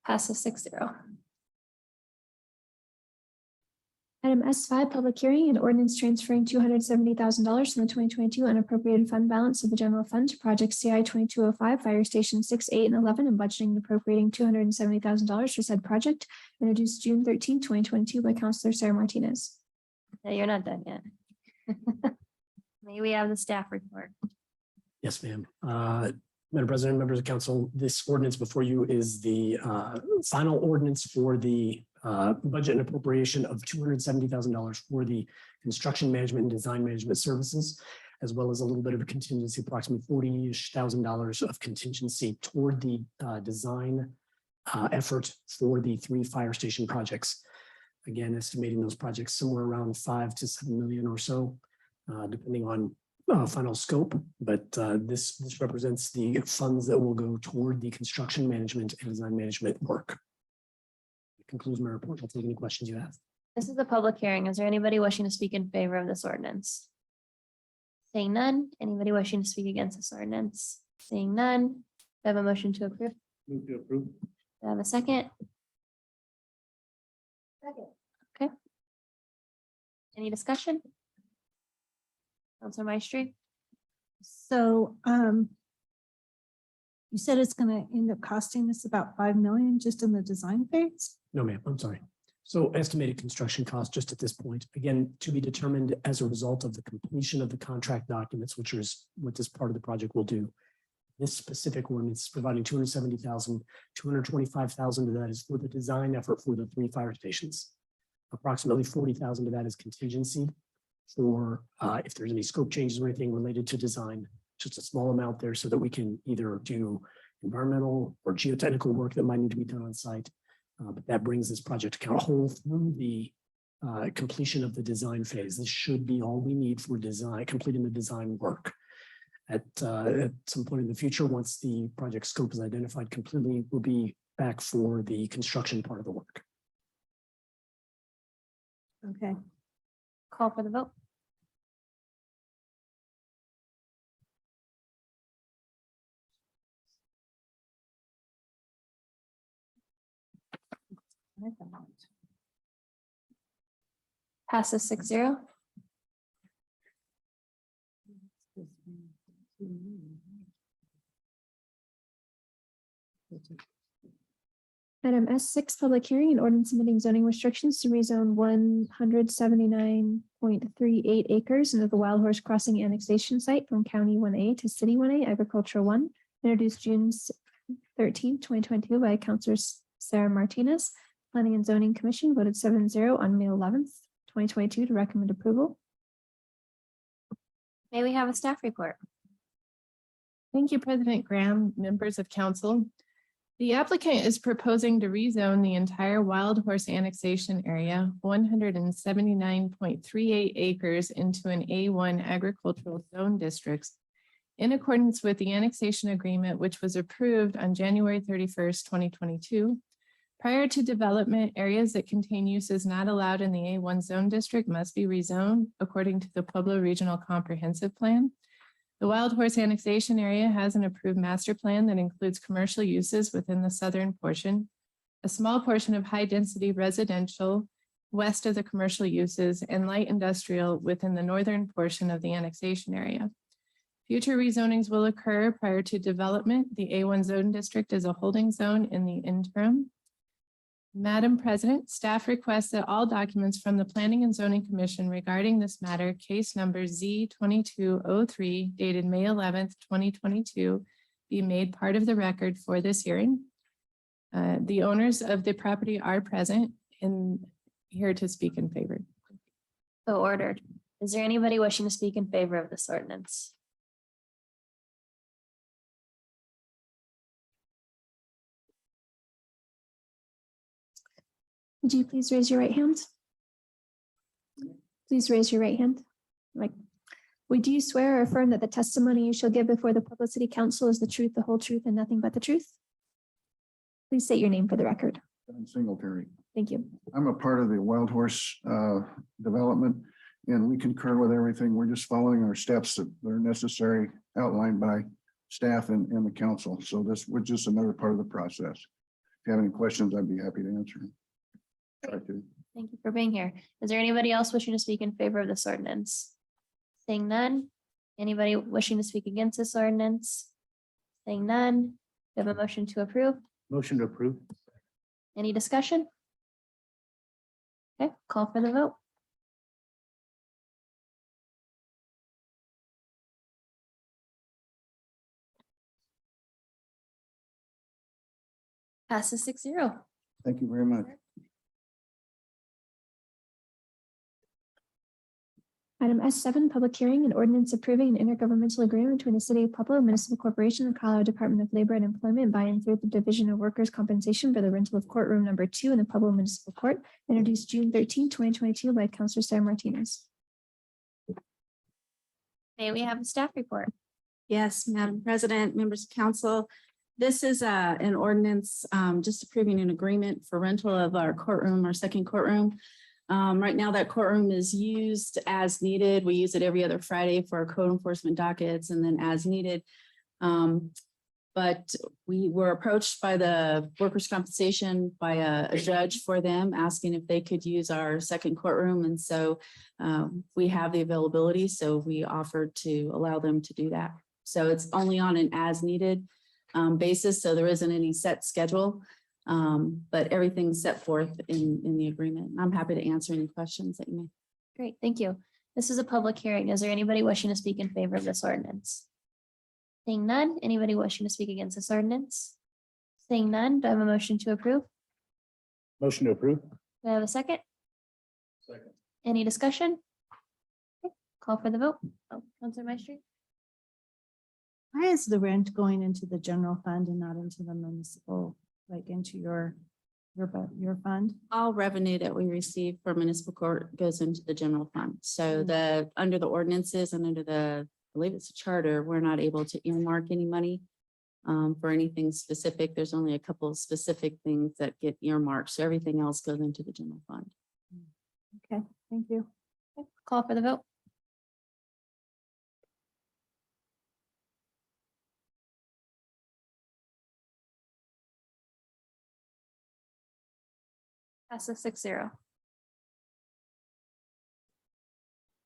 Passes 6-0. Item S5, public hearing and ordinance transferring $270,000 from the 2022 unappropriated fund balance of the general fund to project CI 2205 Fire Station 6, 8, and 11 and budgeting and appropriating $270,000 for said project, introduced June 13, 2022 by Councilor Sarah Martinez. No, you're not done yet. May we have the staff report? Yes, ma'am. Madam President, members of council, this ordinance before you is the final ordinance for the budget and appropriation of $270,000 for the construction management and design management services, as well as a little bit of a contingency, approximately $40,000 of contingency toward the design effort for the 3 fire station projects. Again, estimating those projects somewhere around 5 to 7 million or so, depending on final scope, but this represents the funds that will go toward the construction management and design management work. That concludes my report. I'll take any questions you have. This is a public hearing. Is there anybody wishing to speak in favor of this ordinance? Seeing none. Anybody wishing to speak against this ordinance? Seeing none. I have a motion to approve. Move to approve. Do I have a second? Second. Okay. Any discussion? Councilor Maestri? So you said it's going to end up costing us about 5 million just in the design phase? No, ma'am, I'm sorry. So estimated construction cost just at this point, again, to be determined as a result of the completion of the contract documents, which is what this part of the project will do. This specific ordinance is providing 270,000, 225,000 of that is for the design effort for the 3 fire stations. Approximately 40,000 of that is contingency for if there's any scope changes or anything related to design, just a small amount there so that we can either do environmental or geotechnical work that might need to be done on site. But that brings this project to count whole through the completion of the design phase. This should be all we need for design, completing the design work. At some point in the future, once the project scope is identified completely, we'll be back for the construction part of the work. Okay. Call for the vote. Passes 6-0. Item S6, public hearing and ordinance submitting zoning restrictions to rezone 179.38 acres into the Wild Horse Crossing annexation site from County 1A to City 1A, Agricultural 1, introduced June 13, 2022 by Councilor Sarah Martinez. Planning and Zoning Commission voted 7-0 on May 11th, 2022 to recommend approval. May we have a staff report? Thank you, President Graham, members of council. The applicant is proposing to rezone the entire Wild Horse annexation area, 179.38 acres into an A1 agricultural zone district in accordance with the annexation agreement, which was approved on January 31st, 2022. Prior to development, areas that contain uses not allowed in the A1 zone district must be rezoned according to the Pueblo Regional Comprehensive Plan. The Wild Horse annexation area has an approved master plan that includes commercial uses within the southern portion, a small portion of high-density residential west of the commercial uses, and light industrial within the northern portion of the annexation area. Future rezonings will occur prior to development. The A1 zone district is a holding zone in the interim. Madam President, staff requests that all documents from the Planning and Zoning Commission regarding this matter, case number Z2203 dated May 11th, 2022, be made part of the record for this hearing. The owners of the property are present and here to speak in favor. So ordered. Is there anybody wishing to speak in favor of this ordinance? Would you please raise your right hand? Please raise your right hand. Like, would you swear or affirm that the testimony you shall give before the Pueblo City Council is the truth, the whole truth, and nothing but the truth? Please state your name for the record. John Singletary. Thank you. I'm a part of the Wild Horse development, and we concur with everything. We're just following our steps that are necessary, outlined by staff and the council. So this was just another part of the process. If you have any questions, I'd be happy to answer them. Thank you for being here. Is there anybody else wishing to speak in favor of this ordinance? Seeing none. Anybody wishing to speak against this ordinance? Seeing none. We have a motion to approve. Motion to approve. Any discussion? Okay, call for the vote. Passes 6-0. Thank you very much. Item S7, public hearing and ordinance approving an intergovernmental agreement between the City of Pueblo, Municipal Corporation, and Colorado Department of Labor and Employment by and through the Division of Workers' Compensation for the rental of courtroom number 2 in the Pueblo Municipal Court, introduced June 13, 2022 by Councilor Sarah Martinez. May we have a staff report? Yes, Madam President, members of council. This is an ordinance just approving an agreement for rental of our courtroom, our second courtroom. Right now that courtroom is used as needed. We use it every other Friday for our code enforcement dockets and then as needed. But we were approached by the workers' compensation by a judge for them asking if they could use our second courtroom. And so we have the availability. So we offered to allow them to do that. So it's only on an as needed basis. So there isn't any set schedule. But everything's set forth in the agreement. I'm happy to answer any questions that you may. Great, thank you. This is a public hearing. Is there anybody wishing to speak in favor of this ordinance? Seeing none, anybody wishing to speak against this ordinance? Seeing none, do I have a motion to approve? Motion to approve. Do I have a second? Second. Any discussion? Okay, call for the vote. Oh, Councilor Maestri. Why is the rent going into the general fund and not into the municipal, like into your fund? All revenue that we receive from municipal court goes into the general fund. So under the ordinances and under the, I believe it's a charter, we're not able to earmark any money for anything specific. There's only a couple of specific things that get earmarked. So everything else goes into the general fund. Okay, thank you. Okay, call for the vote. Passes 6-0.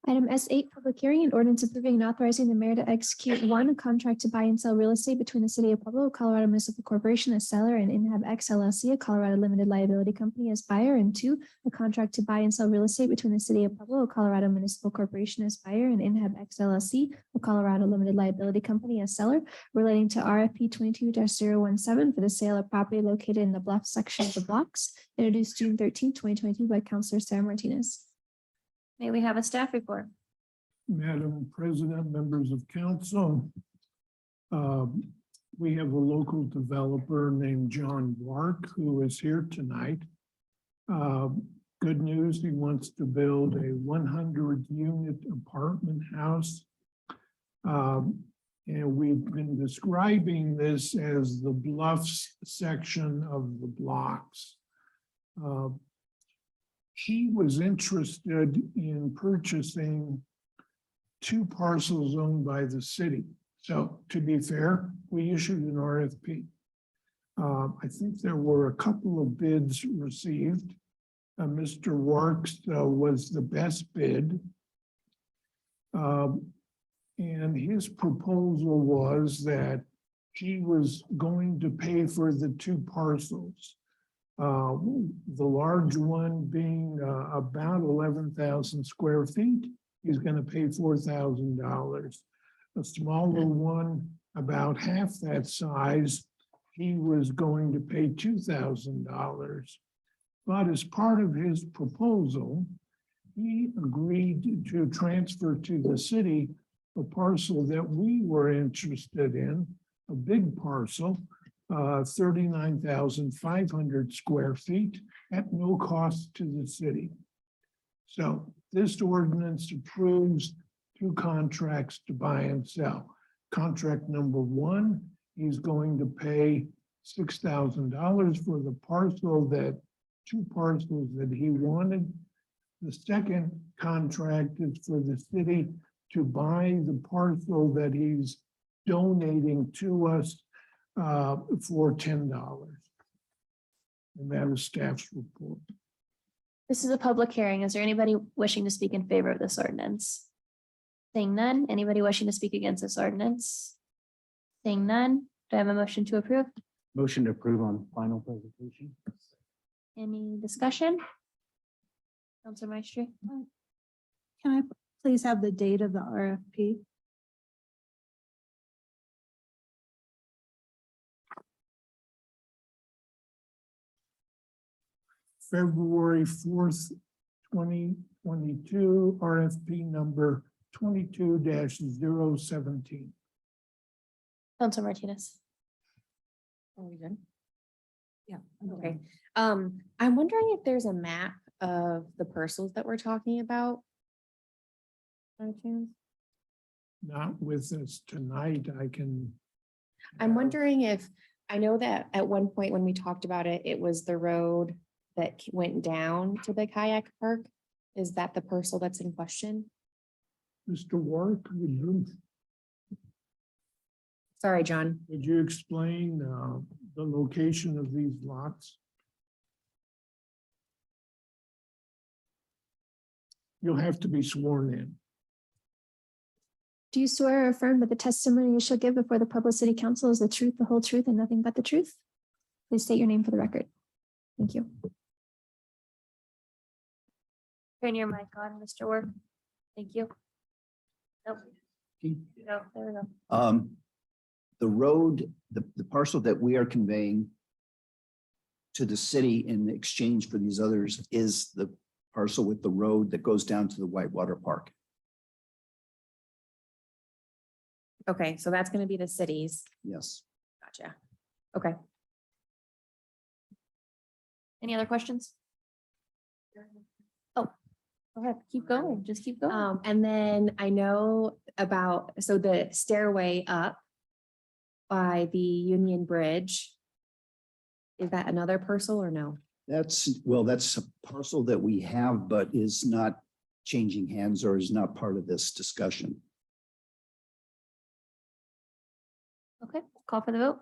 Item S8, public hearing and ordinance approving and authorizing the mayor to execute 1, a contract to buy and sell real estate between the City of Pueblo, Colorado Municipal Corporation as seller, and Inhab X LLC, a Colorado Limited Liability Company as buyer, and 2, a contract to buy and sell real estate between the City of Pueblo, Colorado Municipal Corporation as buyer, and Inhab X LLC, a Colorado Limited Liability Company as seller, relating to RFP 22-017 for the sale of property located in the bluff section of the blocks, introduced June 13, 2022 by Councilor Sarah Martinez. May we have a staff report? Madam President, members of council. we have a local developer named John Wark who is here tonight. Good news, he wants to build a 100-unit apartment house. And we've been describing this as the Bluffs section of the blocks. He was interested in purchasing 2 parcels owned by the city. So to be fair, we issued an RFP. I think there were a couple of bids received. Mr. Warks was the best bid. And his proposal was that he was going to pay for the 2 parcels. The large one being about 11,000 square feet, he's going to pay $4,000. A smaller one, about half that size, he was going to pay $2,000. But as part of his proposal, he agreed to transfer to the city a parcel that we were interested in, a big parcel, 39,500 square feet at no cost to the city. So this ordinance approves 2 contracts to buy and sell. Contract number 1, he's going to pay $6,000 for the parcel 2 parcels that he wanted. The second contract is for the city to buy the parcel that he's donating to us for $10. And that is staff's report. This is a public hearing. Is there anybody wishing to speak in favor of this ordinance? Seeing none, anybody wishing to speak against this ordinance? Seeing none, do I have a motion to approve? Motion to approve on final presentation. Any discussion? Counselor Maestri? Can I please have the date of the RFP? February 4th, 2022, RFP number 22-017. Counselor Martinez. Are we good? Yeah, okay. I'm wondering if there's a map of the parcels that we're talking about. By chance? Not with us tonight, I'm wondering if, I know that at one point when we talked about it, it was the road that went down to the kayak park. Is that the parcel that's in question? Mr. Wark, Sorry, John. would you explain the location of these lots? You'll have to be sworn in. Do you swear or affirm that the testimony you shall give before the Pueblo City Council is the truth, the whole truth, and nothing but the truth? Please state your name for the record. Thank you. Turn your mic on, Mr. Work. Thank you. Nope. No, there we go. The road, the parcel that we are conveying to the city in exchange for these others is the parcel with the road that goes down to the Whitewater Park. Okay, so that's gonna be the cities. Yes. Gotcha. Okay. Any other questions? Oh, go ahead. Keep going. Just keep going. And then I know about, so the stairway up by the Union Bridge. Is that another parcel or no? That's a parcel that we have, but is not changing hands or is not part of this discussion. Okay, call for the vote.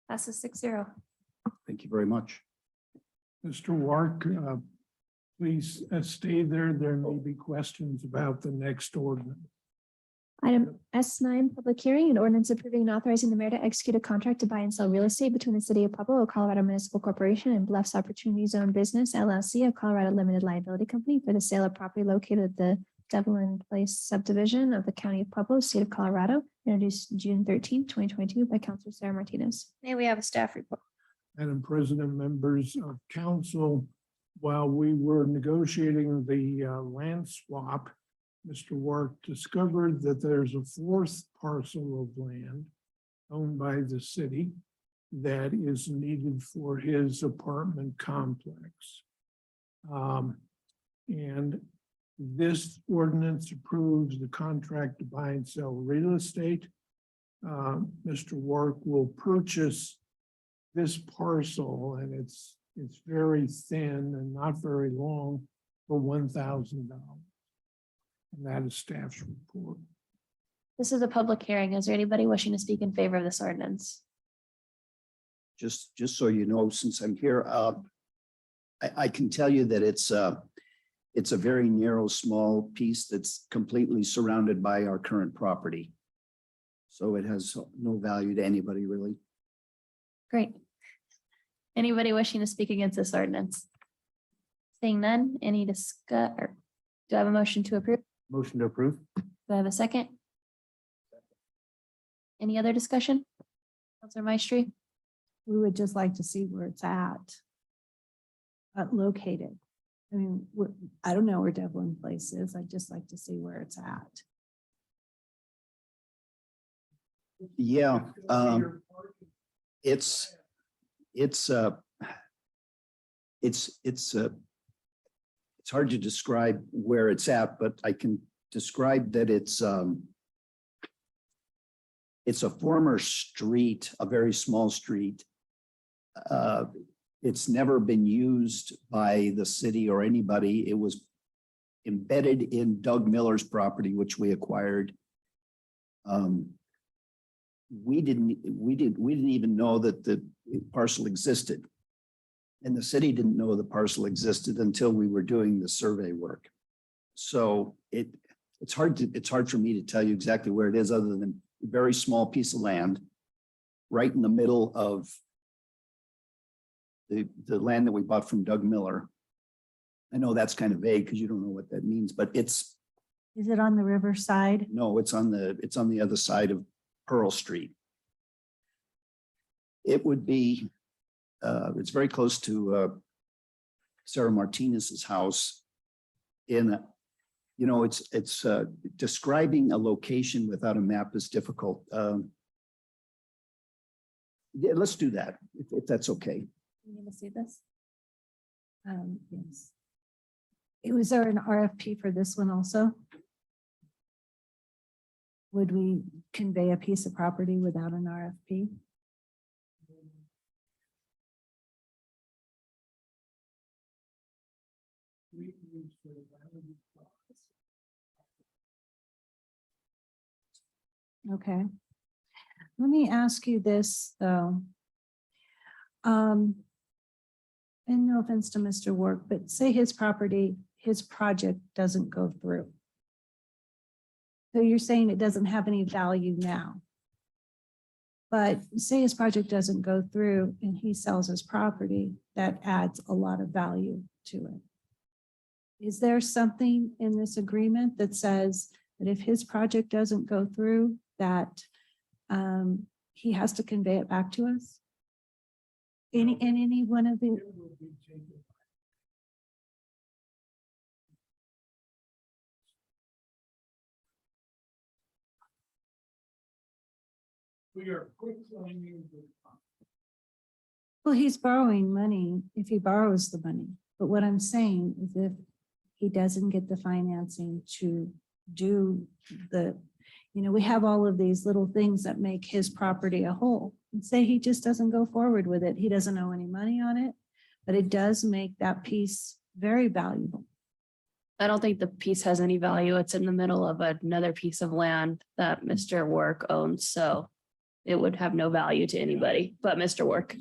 Passes 6-0. Thank you very much. Mr. Wark, please stay there. There may be questions about the next ordinance. Item S9, public hearing and ordinance approving and authorizing the mayor to execute a contract to buy and sell real estate between the city of Pueblo, a Colorado Municipal Corporation, and Bluffs Opportunity Zone Business LLC, a Colorado Limited Liability Company, for the sale of property located at the Devlin Place subdivision of the county of Pueblo, state of Colorado, introduced June 13, 2022 by Councilor Sarah Martinez. May we have a staff report? Madam President, members of council, while we were negotiating the land swap, Mr. Work discovered that there's a fourth parcel of land owned by the city that is needed for his apartment complex. And this ordinance approves the contract to buy and sell real estate. Mr. Work will purchase this parcel, and it's very thin and not very long, for $1,000. And that is staff's report. This is a public hearing. Is there anybody wishing to speak in favor of this ordinance? Just so you know, since I'm here, I can tell you that it's a very narrow, small piece that's completely surrounded by our current property. So it has no value to anybody, really. Great. Anybody wishing to speak against this ordinance? Seeing none, any discuss, or do I have a motion to approve? Motion to approve. Do I have a second? Any other discussion? Counselor Maestri? We would just like to see where it's at. Located. I mean, I don't know where Devlin Place is. I'd just like to see where it's at. Yeah, it's hard to describe where it's at, but I can describe that it's a former street, a very small street. It's never been used by the city or anybody. It was embedded in Doug Miller's property, which we acquired. We didn't even know that the parcel existed. And the city didn't know the parcel existed until we were doing the survey work. So it's hard for me to tell you exactly where it is, other than a very small piece of land right in the middle of the land that we bought from Doug Miller. I know that's kind of vague because you don't know what that means, but Is it on the riverside? no, it's on the other side of Pearl Street. It would be, it's very close to Sarah Martinez's house. It's describing a location without a map is difficult. Yeah, let's do that if that's okay. You need to see this? Yes. Was there an RFP for this one also? Would we convey a piece of property without an RFP? Okay. Let me ask you this, though. And no offense to Mr. Work, but say his project doesn't go through. So you're saying it doesn't have any value now. But say his project doesn't go through and he sells his property, that adds a lot of value to it. Is there something in this agreement that says that if his project doesn't go through, that he has to convey it back to us? In any one of the. We are quick claiming. Well, he's borrowing money if he borrows the money. But what I'm saying is if he doesn't get the financing to do we have all of these little things that make his property a whole. And say he just doesn't go forward with it. He doesn't owe any money on it, but it does make that piece very valuable. I don't think the piece has any value. It's in the middle of another piece of land that Mr. Work owns, so it would have no value to anybody but Mr. Work.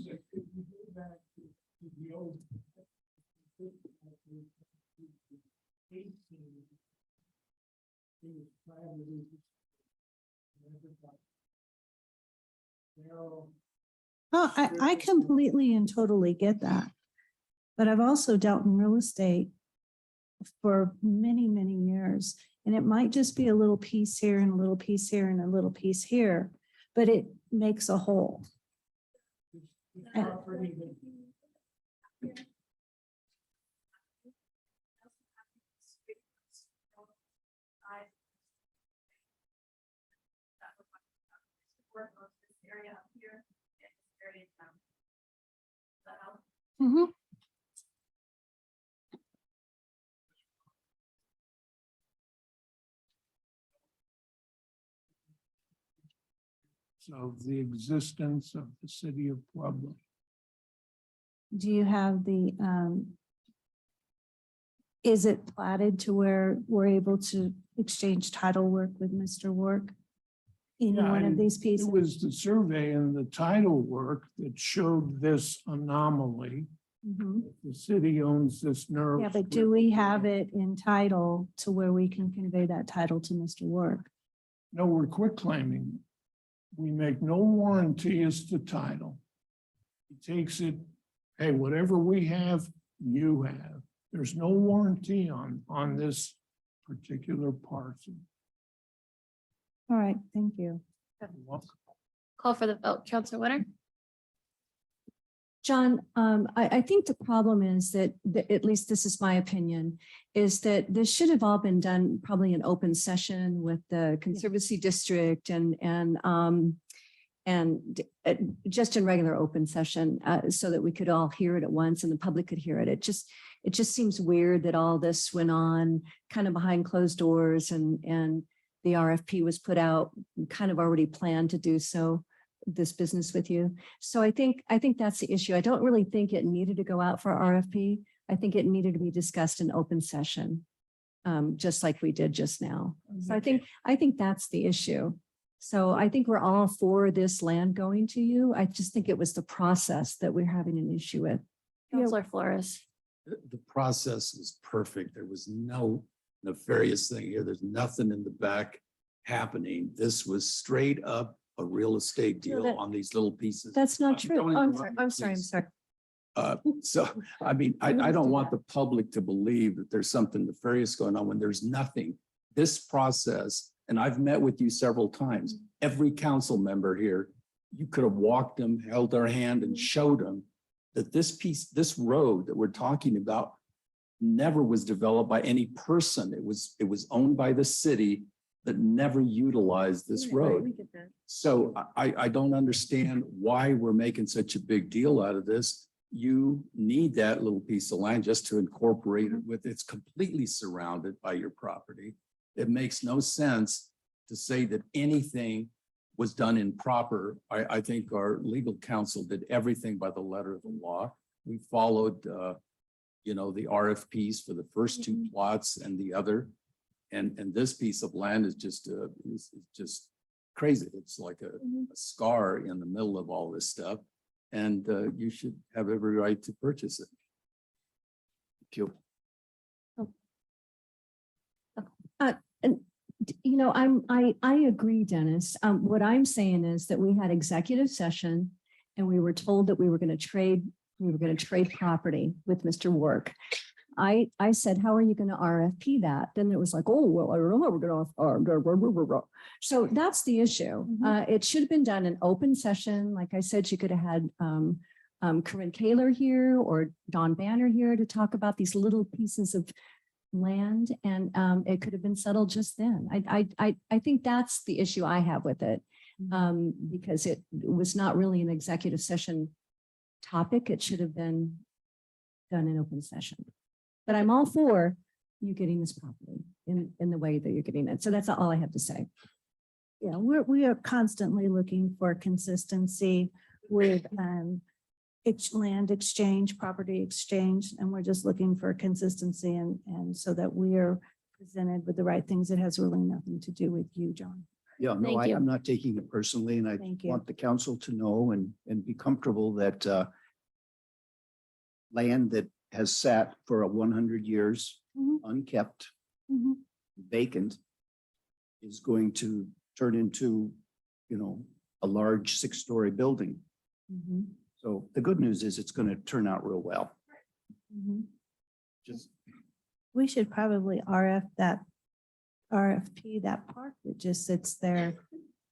Oh, I completely and totally get that. But I've also dealt in real estate for many, many years. And it might just be a little piece here and a little piece here and a little piece here, but it makes a whole. Mhm. of the existence of the city of Pueblo. Do you have the, is it platted to where we're able to exchange title work with Mr. Work? In Yeah, one of and these pieces? It was the survey and the title work that showed this anomaly. Mhm. The city owns this nerve. Yeah, but do we have it in title to where we can convey that title to Mr. Work? No, we're quit claiming. We make no warranty as to title. He takes it, hey, whatever we have, you have. There's no warranty on this particular parcel. All right, thank you. Call for the vote. Counselor Winter? John, I think the problem is that, at least this is my opinion, is that this should have all been done probably in open session with the Conservancy District and just in regular open session, so that we could all hear it at once and the public could hear it. It just seems weird that all this went on kind of behind closed doors and the RFP was put out, kind of already planned to do so, this business with you. So I think that's the issue. I don't really think it needed to go out for RFP. I think it needed to be discussed in open session, just like we did just now. So I think that's the issue. So I think we're all for this land going to you. I just think it was the process that we're having an issue with. Counselor Flores? The process was perfect. There was no nefarious thing here. There's nothing in the back happening. This was straight up a real estate deal that- on these little pieces. That's not true. Don't Oh, I'm interrupt sorry. me, I'm sorry. please. So, I mean, I don't want the public to believe that there's something nefarious going on when there's nothing. This process, and I've met with you several times, every council member here, you could have walked them, held their hand and showed them that this road that we're talking about never was developed by any person. It was owned by the city that never utilized this road. So I don't understand why we're making such a big deal out of this. You need that little piece of land just to incorporate it with, it's completely surrounded by your property. It makes no sense to say that anything was done improper. I think our legal counsel did everything by the letter of the law. We followed, the RFPs for the first two plots and the other. And this piece of land is just crazy. It's like a scar in the middle of all this stuff. And you should have every right to purchase it. Thank you. I agree, Dennis. What I'm saying is that we had executive session and we were told that we were going to trade property with Mr. Work. I said, how are you going to RFP that? Then it was like, oh, well, I don't know how we're going to. So that's the issue. It should have been done in open session. Like I said, you could have had Corinne Kaler here or Don Banner here to talk about these little pieces of land, and it could have been settled just then. I think that's the issue I have with it, because it was not really an executive session topic. It should have been done in open session. But I'm all for you getting this property in the way that you're getting it. So that's all I have to say. Yeah, we are constantly looking for consistency with land exchange, property exchange, and we're just looking for consistency and so that we are presented with the right things. It has really nothing to do with you, John. Yeah, no, Thank you. I'm not taking it personally, and I Thank you. want the council to know and be comfortable that land that has sat for 100 years unkept, vacant, is going to turn into, a large 6-story building. So the good news is it's going to turn out real well. Just We should probably RFP that park that just sits there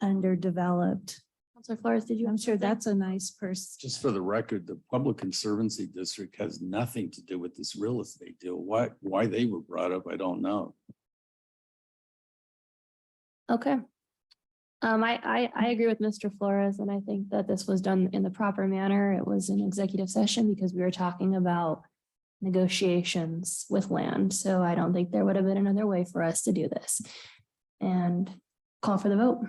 underdeveloped. Counselor Flores, did you? I'm sure that's a nice person. Just for the record, the Public Conservancy District has nothing to do with this real estate deal. Why they were brought up, I don't know. Okay. I agree with Mr. Flores, and I think that this was done in the proper manner. It was an executive session because we were talking about negotiations with land. So I don't think there would have been another way for us to do this. And call for the vote.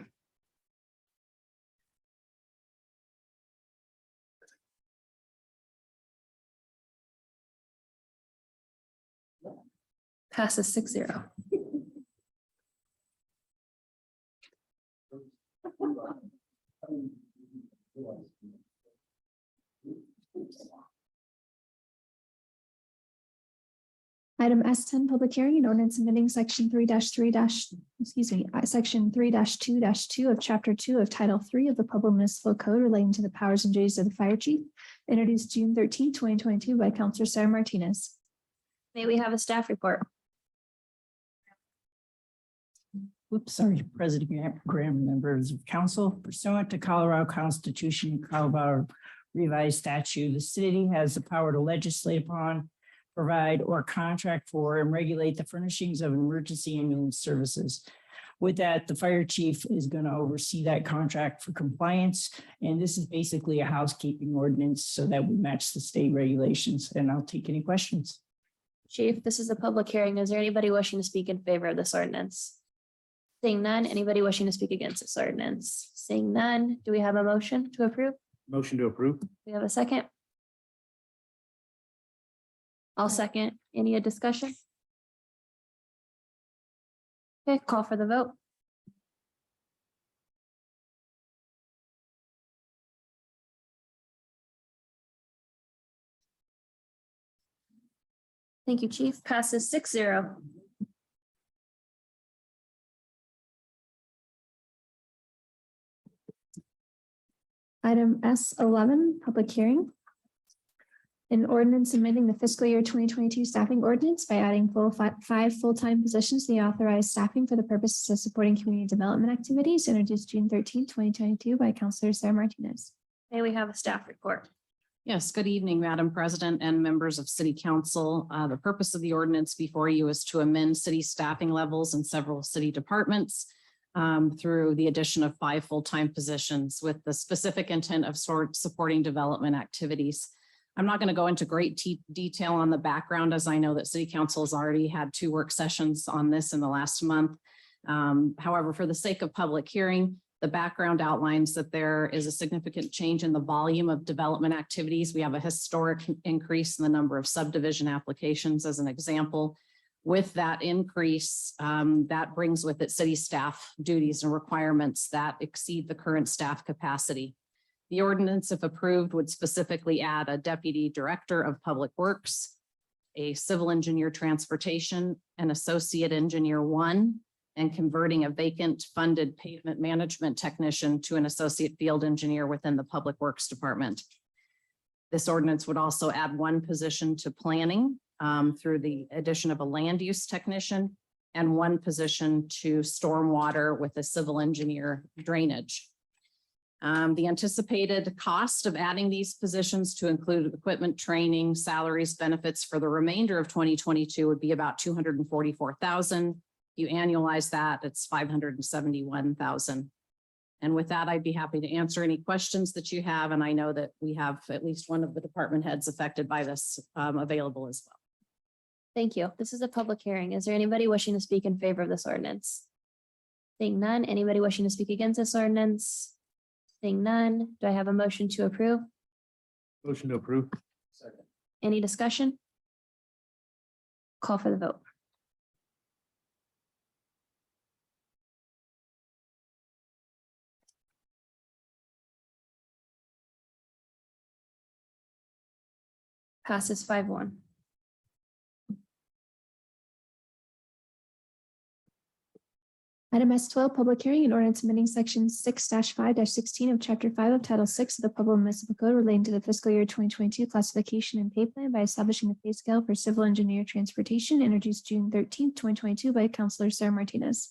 Passes 6-0. Item S10, public hearing and ordinance amending section 3-3- section 3-2-2 of chapter 2 of title 3 of the Pueblo Municipal Code relating to the powers and duties of the fire chief, introduced June 13, 2022 by Counselor Sarah Martinez. May we have a staff report? Whoops, sorry, President Graham, members of council, pursuant to Colorado Constitution, Colorado revised statute, the city has the power to legislate upon, provide or contract for and regulate the furnishings of emergency ambulance services. With that, the fire chief is going to oversee that contract for compliance. And this is basically a housekeeping ordinance so that we match the state regulations. And I'll take any questions. Chief, this is a public hearing. Is there anybody wishing to speak in favor of this ordinance? Seeing none, anybody wishing to speak against this ordinance? Seeing none, do we have a motion to approve? Motion to approve. We have a second? I'll second. Any discussion? Okay, call for the vote. Thank you, Chief. Passes 6-0. Item S11, public hearing. An ordinance amending the fiscal year 2022 staffing ordinance by adding five full-time positions to the authorized staffing for the purposes of supporting community development activities, introduced June 13, 2022 by Counselor Sarah Martinez. May we have a staff report? Yes, good evening, Madam President and members of City Council. The purpose of the ordinance before you is to amend city staffing levels in several city departments through the addition of 5 full-time positions with the specific intent of supporting development activities. I'm not going to go into great detail on the background, as I know that City Council has already had 2 work sessions on this in the last month. However, for the sake of public hearing, the background outlines that there is a significant change in the volume of development activities. We have a historic increase in the number of subdivision applications as an example. With that increase, that brings with it city staff duties and requirements that exceed the current staff capacity. The ordinance, if approved, would specifically add a deputy director of public works, a civil engineer transportation, an associate engineer 1, and converting a vacant funded pavement management technician to an associate field engineer within the public works department. This ordinance would also add 1 position to planning through the addition of a land use technician and 1 position to stormwater with a civil engineer drainage. The anticipated cost of adding these positions to include equipment, training, salaries, benefits for the remainder of 2022 would be about $244,000. You annualize that, it's $571,000. And with that, I'd be happy to answer any questions that you have. And I know that we have at least one of the department heads affected by this available as well. Thank you. This is a public hearing. Is there anybody wishing to speak in favor of this ordinance? Seeing none, anybody wishing to speak against this ordinance? Seeing none, do I have a motion to approve? Motion to approve. Any discussion? Call for the vote. Passes 5-1. Item S12, public hearing and ordinance amending section 6-5-16 of chapter 5 of title 6 of the Pueblo Municipal Code relating to the fiscal year 2022 classification and pay plan by establishing the pay scale for civil engineer transportation, introduced June 13, 2022 by Counselor Sarah Martinez.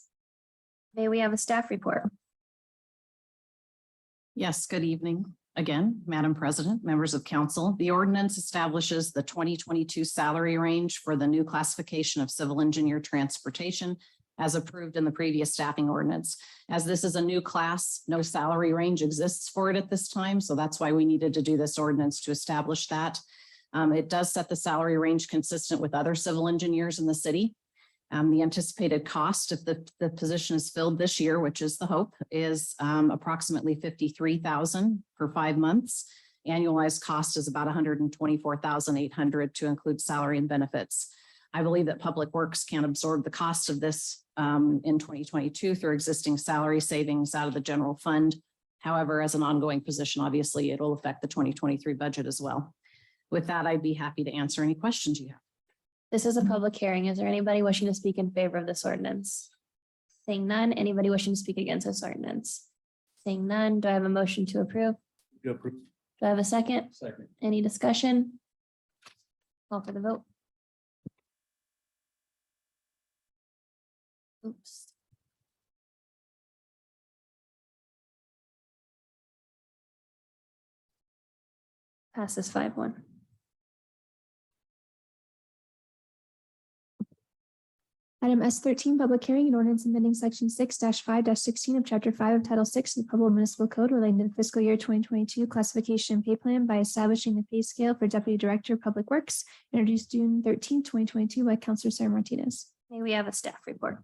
May we have a staff report? Yes, good evening. Again, Madam President, members of council, the ordinance establishes the 2022 salary range for the new classification of civil engineer transportation as approved in the previous staffing ordinance. As this is a new class, no salary range exists for it at this time. So that's why we needed to do this ordinance to establish that. It does set the salary range consistent with other civil engineers in the city. The anticipated cost if the position is filled this year, which is the hope, is approximately $53,000 for 5 months. Annualized cost is about $124,800 to include salary and benefits. I believe that Public Works can absorb the cost of this in 2022 through existing salary savings out of the general fund. However, as an ongoing position, obviously, it will affect the 2023 budget as well. With that, I'd be happy to answer any questions you have. This is a public hearing. Is there anybody wishing to speak in favor of this ordinance? Seeing none, anybody wishing to speak against this ordinance? Seeing none, do I have a motion to approve? Do I have a second? Second. Any discussion? Call for the vote. Oops. Passes 5-1. Item S13, public hearing and ordinance amending section 6-5-16 of chapter 5 of title 6 of the Pueblo Municipal Code relating to the fiscal year 2022 classification and pay plan by establishing the pay scale for Deputy Director of Public Works, introduced June 13, 2022 by Councilor Sarah Martinez. May we have a staff report?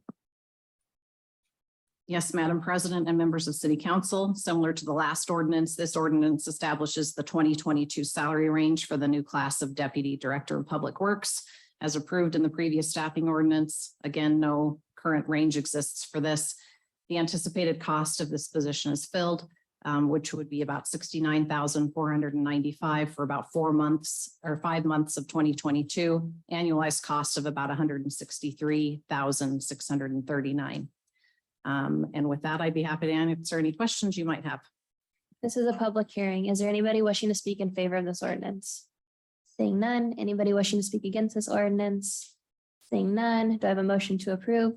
Yes, Madam President and members of City Council, similar to the last ordinance, this ordinance establishes the 2022 salary range for the new class of Deputy Director of Public Works as approved in the previous staffing ordinance. Again, no current range exists for this. The anticipated cost of this position is filled, which would be about $69,495 for about 4 months or 5 months of 2022. Annualized cost of about $163,639. And with that, I'd be happy to answer any questions you might have. This is a public hearing. Is there anybody wishing to speak in favor of this ordinance? Seeing none, anybody wishing to speak against this ordinance? Seeing none, do I have a motion to approve?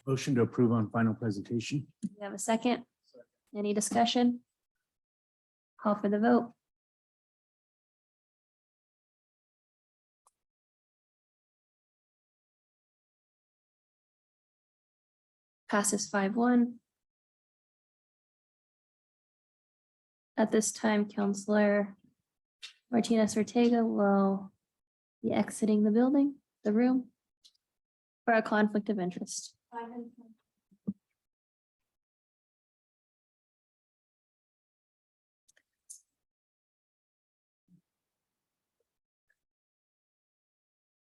Motion to approve on final presentation. Do you have a second? Any discussion? Call for the vote. Passes 5-1. At this time, Councilor Martinez Ortega will be exiting the building, the room, for a conflict of interest.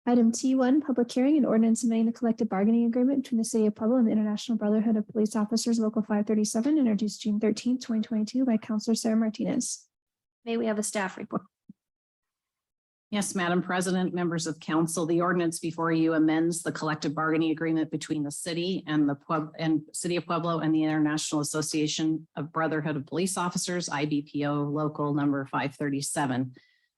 Item T1, public hearing and ordinance amending the collective bargaining agreement between the City of Pueblo and the International Brotherhood of Police Officers, Local 537, introduced June 13, 2022 by Councilor Sarah Martinez. May we have a staff report? Yes, Madam President, members of council, the ordinance before you amends the collective bargaining agreement between the city and City of Pueblo and the International Association of Brotherhood of Police Officers, IBPO local number 537.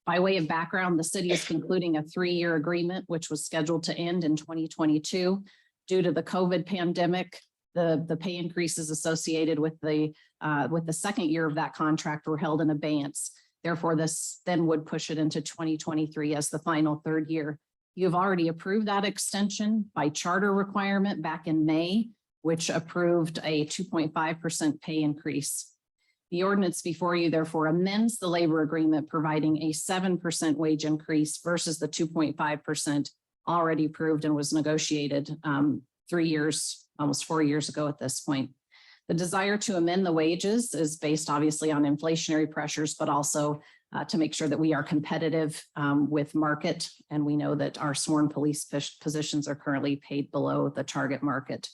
By way of background, the city is concluding a 3-year agreement, which was scheduled to end in 2022. Due to the COVID pandemic, the pay increases associated with the second year of that contract were held in abeyance. Therefore, this then would push it into 2023 as the final 3rd year. You've already approved that extension by charter requirement back in May, which approved a 2.5% pay increase. The ordinance before you therefore amends the labor agreement, providing a 7% wage increase versus the 2.5% already approved and was negotiated 3 years, almost 4 years ago at this point. The desire to amend the wages is based obviously on inflationary pressures, but also to make sure that we are competitive with market. And we know that our sworn police positions are currently paid below the target market.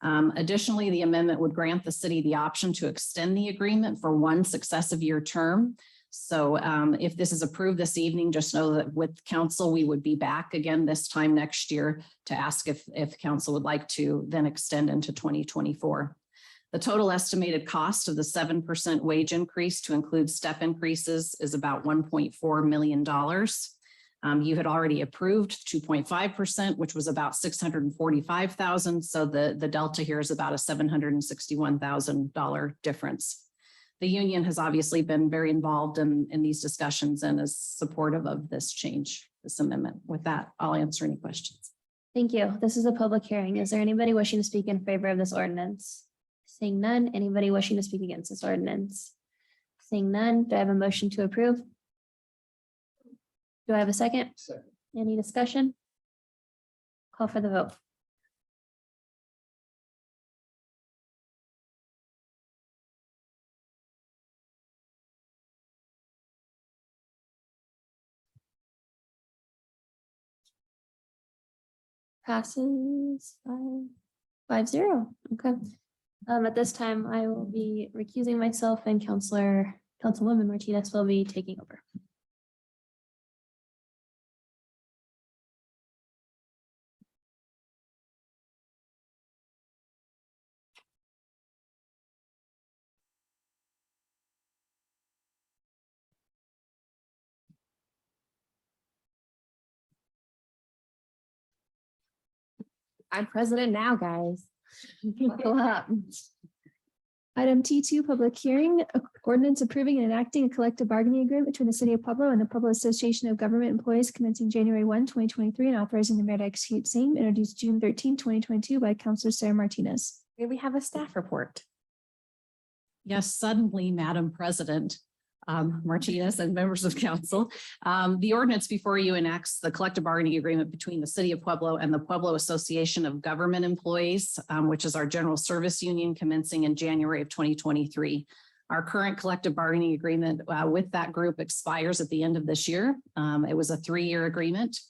Additionally, the amendment would grant the city the option to extend the agreement for 1 successive year term. So if this is approved this evening, just know that with council, we would be back again this time next year to ask if council would like to then extend into 2024. The total estimated cost of the 7% wage increase to include step increases is about $1.4 million. You had already approved 2.5%, which was about $645,000. So the delta here is about a $761,000 difference. the union has obviously been very involved in these discussions and is supportive of this change, this amendment. With that, I'll answer any questions. Thank you. This is a public hearing. Is there anybody wishing to speak in favor of this ordinance? Seeing none, anybody wishing to speak against this ordinance? Seeing none, do I have a motion to approve? Do I have a second? Second. Any discussion? Call for the vote. Passes 5-0. Okay. At this time, I will be recusing myself and Councilwoman Martinez will be taking over. I'm president now, guys. Buckle up. Item T2, public hearing, ordinance approving and enacting a collective bargaining agreement between the city of Pueblo and the Pueblo Association of Government Employees commencing January 1, 2023, and authorizing the mayor to execute same, introduced June 13, 2022 by Councilor Sarah Martinez. Here we have a staff report. Yes, suddenly, Madam President, Martinez and members of council. The ordinance before you enacts the collective bargaining agreement between the city of Pueblo and the Pueblo Association of Government Employees, which is our general service union commencing in January of 2023. Our current collective bargaining agreement with that group expires at the end of this year. It was a 3-year agreement.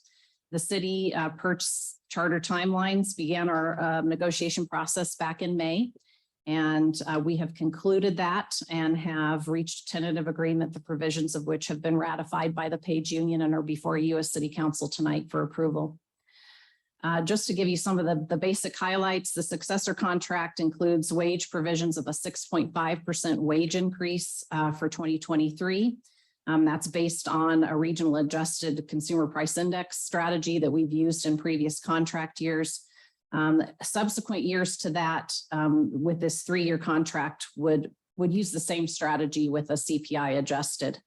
The city purchase charter timelines began our negotiation process back in May. And we have concluded that and have reached tentative agreement, the provisions of which have been ratified by the Page Union and are before you as City Council tonight for approval. Just to give you some of the basic highlights, the successor contract includes wage provisions of a 6.5% wage increase for 2023. That's based on a regional adjusted consumer price index strategy that we've used in previous contract years. Subsequent years to that, with this 3-year contract would use the same strategy with a CPI adjusted.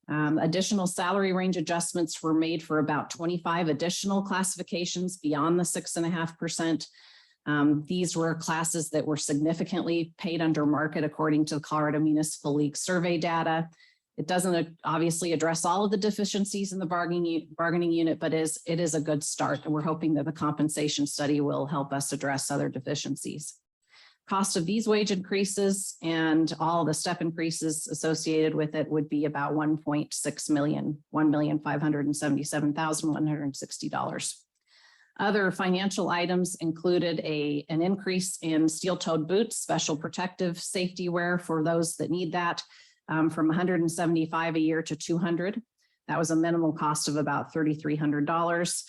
Additional salary range adjustments were made for about 25 additional classifications beyond the 6.5%. These were classes that were significantly paid under market according to the Colorado Municipal League survey data. It doesn't obviously address all of the deficiencies in the bargaining unit, but it is a good start. And we're hoping that the compensation study will help us address other deficiencies. Cost of these wage increases and all the step increases associated with it would be about $1.6 million, $1,577,160. Other financial items included an increase in steel-toed boots, special protective safety wear for those that need that. From $175 a year to $200. That was a minimal cost of about $3,300.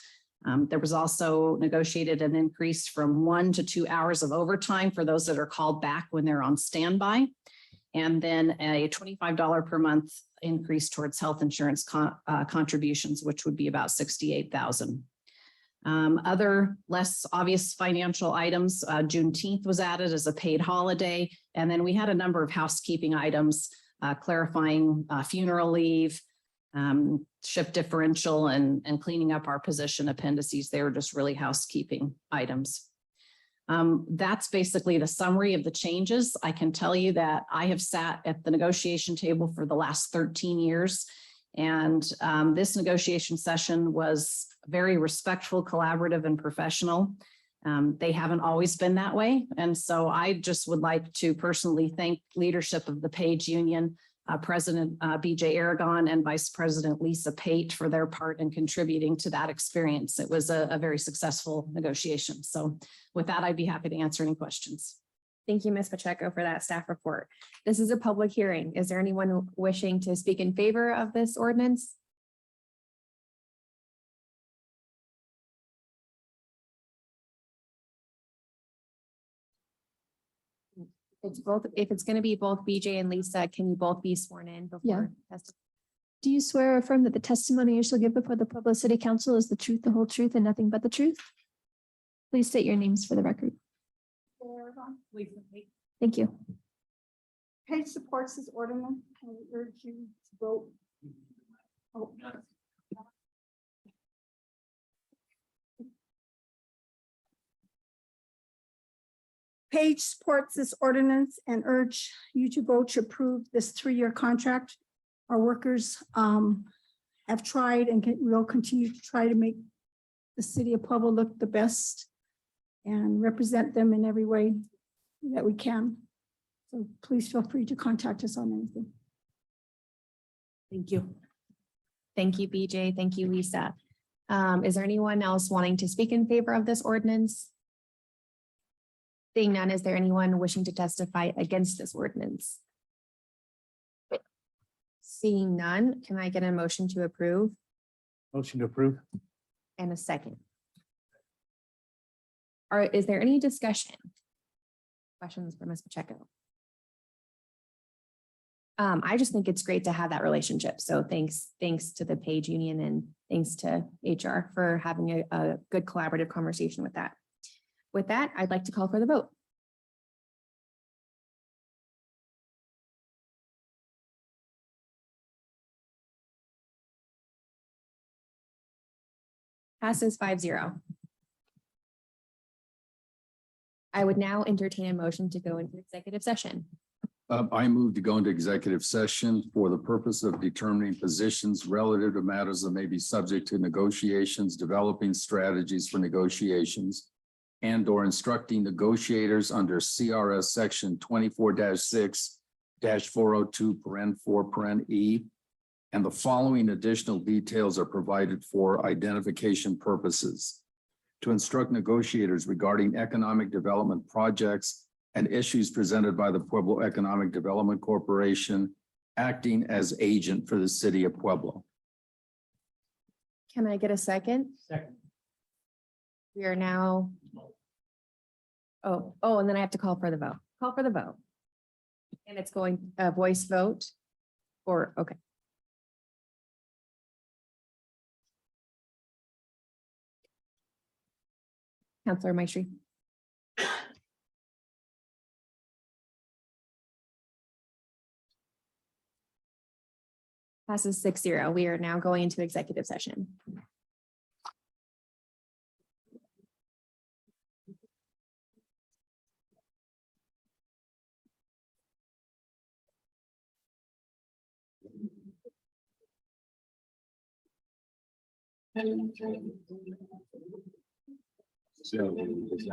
There was also negotiated an increase from 1 to 2 hours of overtime for those that are called back when they're on standby. And then a $25 per month increase towards health insurance contributions, which would be about $68,000. Other less obvious financial items, Juneteenth was added as a paid holiday. And then we had a number of housekeeping items clarifying funeral leave, shift differential, and cleaning up our position appendices. They were just really housekeeping items. That's basically the summary of the changes. I can tell you that I have sat at the negotiation table for the last 13 years. And this negotiation session was very respectful, collaborative, and professional. They haven't always been that way. And so I just would like to personally thank leadership of the Page Union, President BJ Aragon and Vice President Lisa Pate for their part in contributing to that experience. It was a very successful negotiation. So with that, I'd be happy to answer any questions. Thank you, Ms. Pacheco, for that staff report. This is a public hearing. Is there anyone wishing to speak in favor of this ordinance? If it's going to be both BJ and Lisa, can you both be sworn in before testifying? Do you swear or affirm that the testimony you shall give before the Pueblo City Council is the truth, the whole truth, and nothing but the truth? Please state your names for the record. Thank you. Page supports this ordinance. I urge you to vote. Oh. Page supports this ordinance and urge you to vote to approve this 3-year contract. Our workers have tried and will continue to try to make the city of Pueblo look the best and represent them in every way that we can. So please feel free to contact us on anything. Thank you. Thank you, BJ. Thank you, Lisa. Is there anyone else wanting to speak in favor of this ordinance? Seeing none, is there anyone wishing to testify against this ordinance? Seeing none, can I get a motion to approve Motion to approve. and a second? Or is there any discussion? Questions for Ms. Pacheco? I just think it's great to have that relationship. So thanks to the Page Union and thanks to HR for having a good collaborative conversation with that. With that, I'd like to call for the vote. Passes 5-0. I would now entertain a motion to go into executive session. I move to go into executive session for the purpose of determining positions relative to matters that may be subject to negotiations, developing strategies for negotiations, and or instructing negotiators under CRS section 24-6-402(4)(e). And the following additional details are provided for identification purposes. To instruct negotiators regarding economic development projects and issues presented by the Pueblo Economic Development Corporation, acting as agent for the city of Pueblo. Can I get a second? Second. We are now. Oh, and then I have to call for the vote. Call for the vote. And it's going a voice vote or, okay. Counselor Maestri. Passes 6-0. We are now going into executive session. So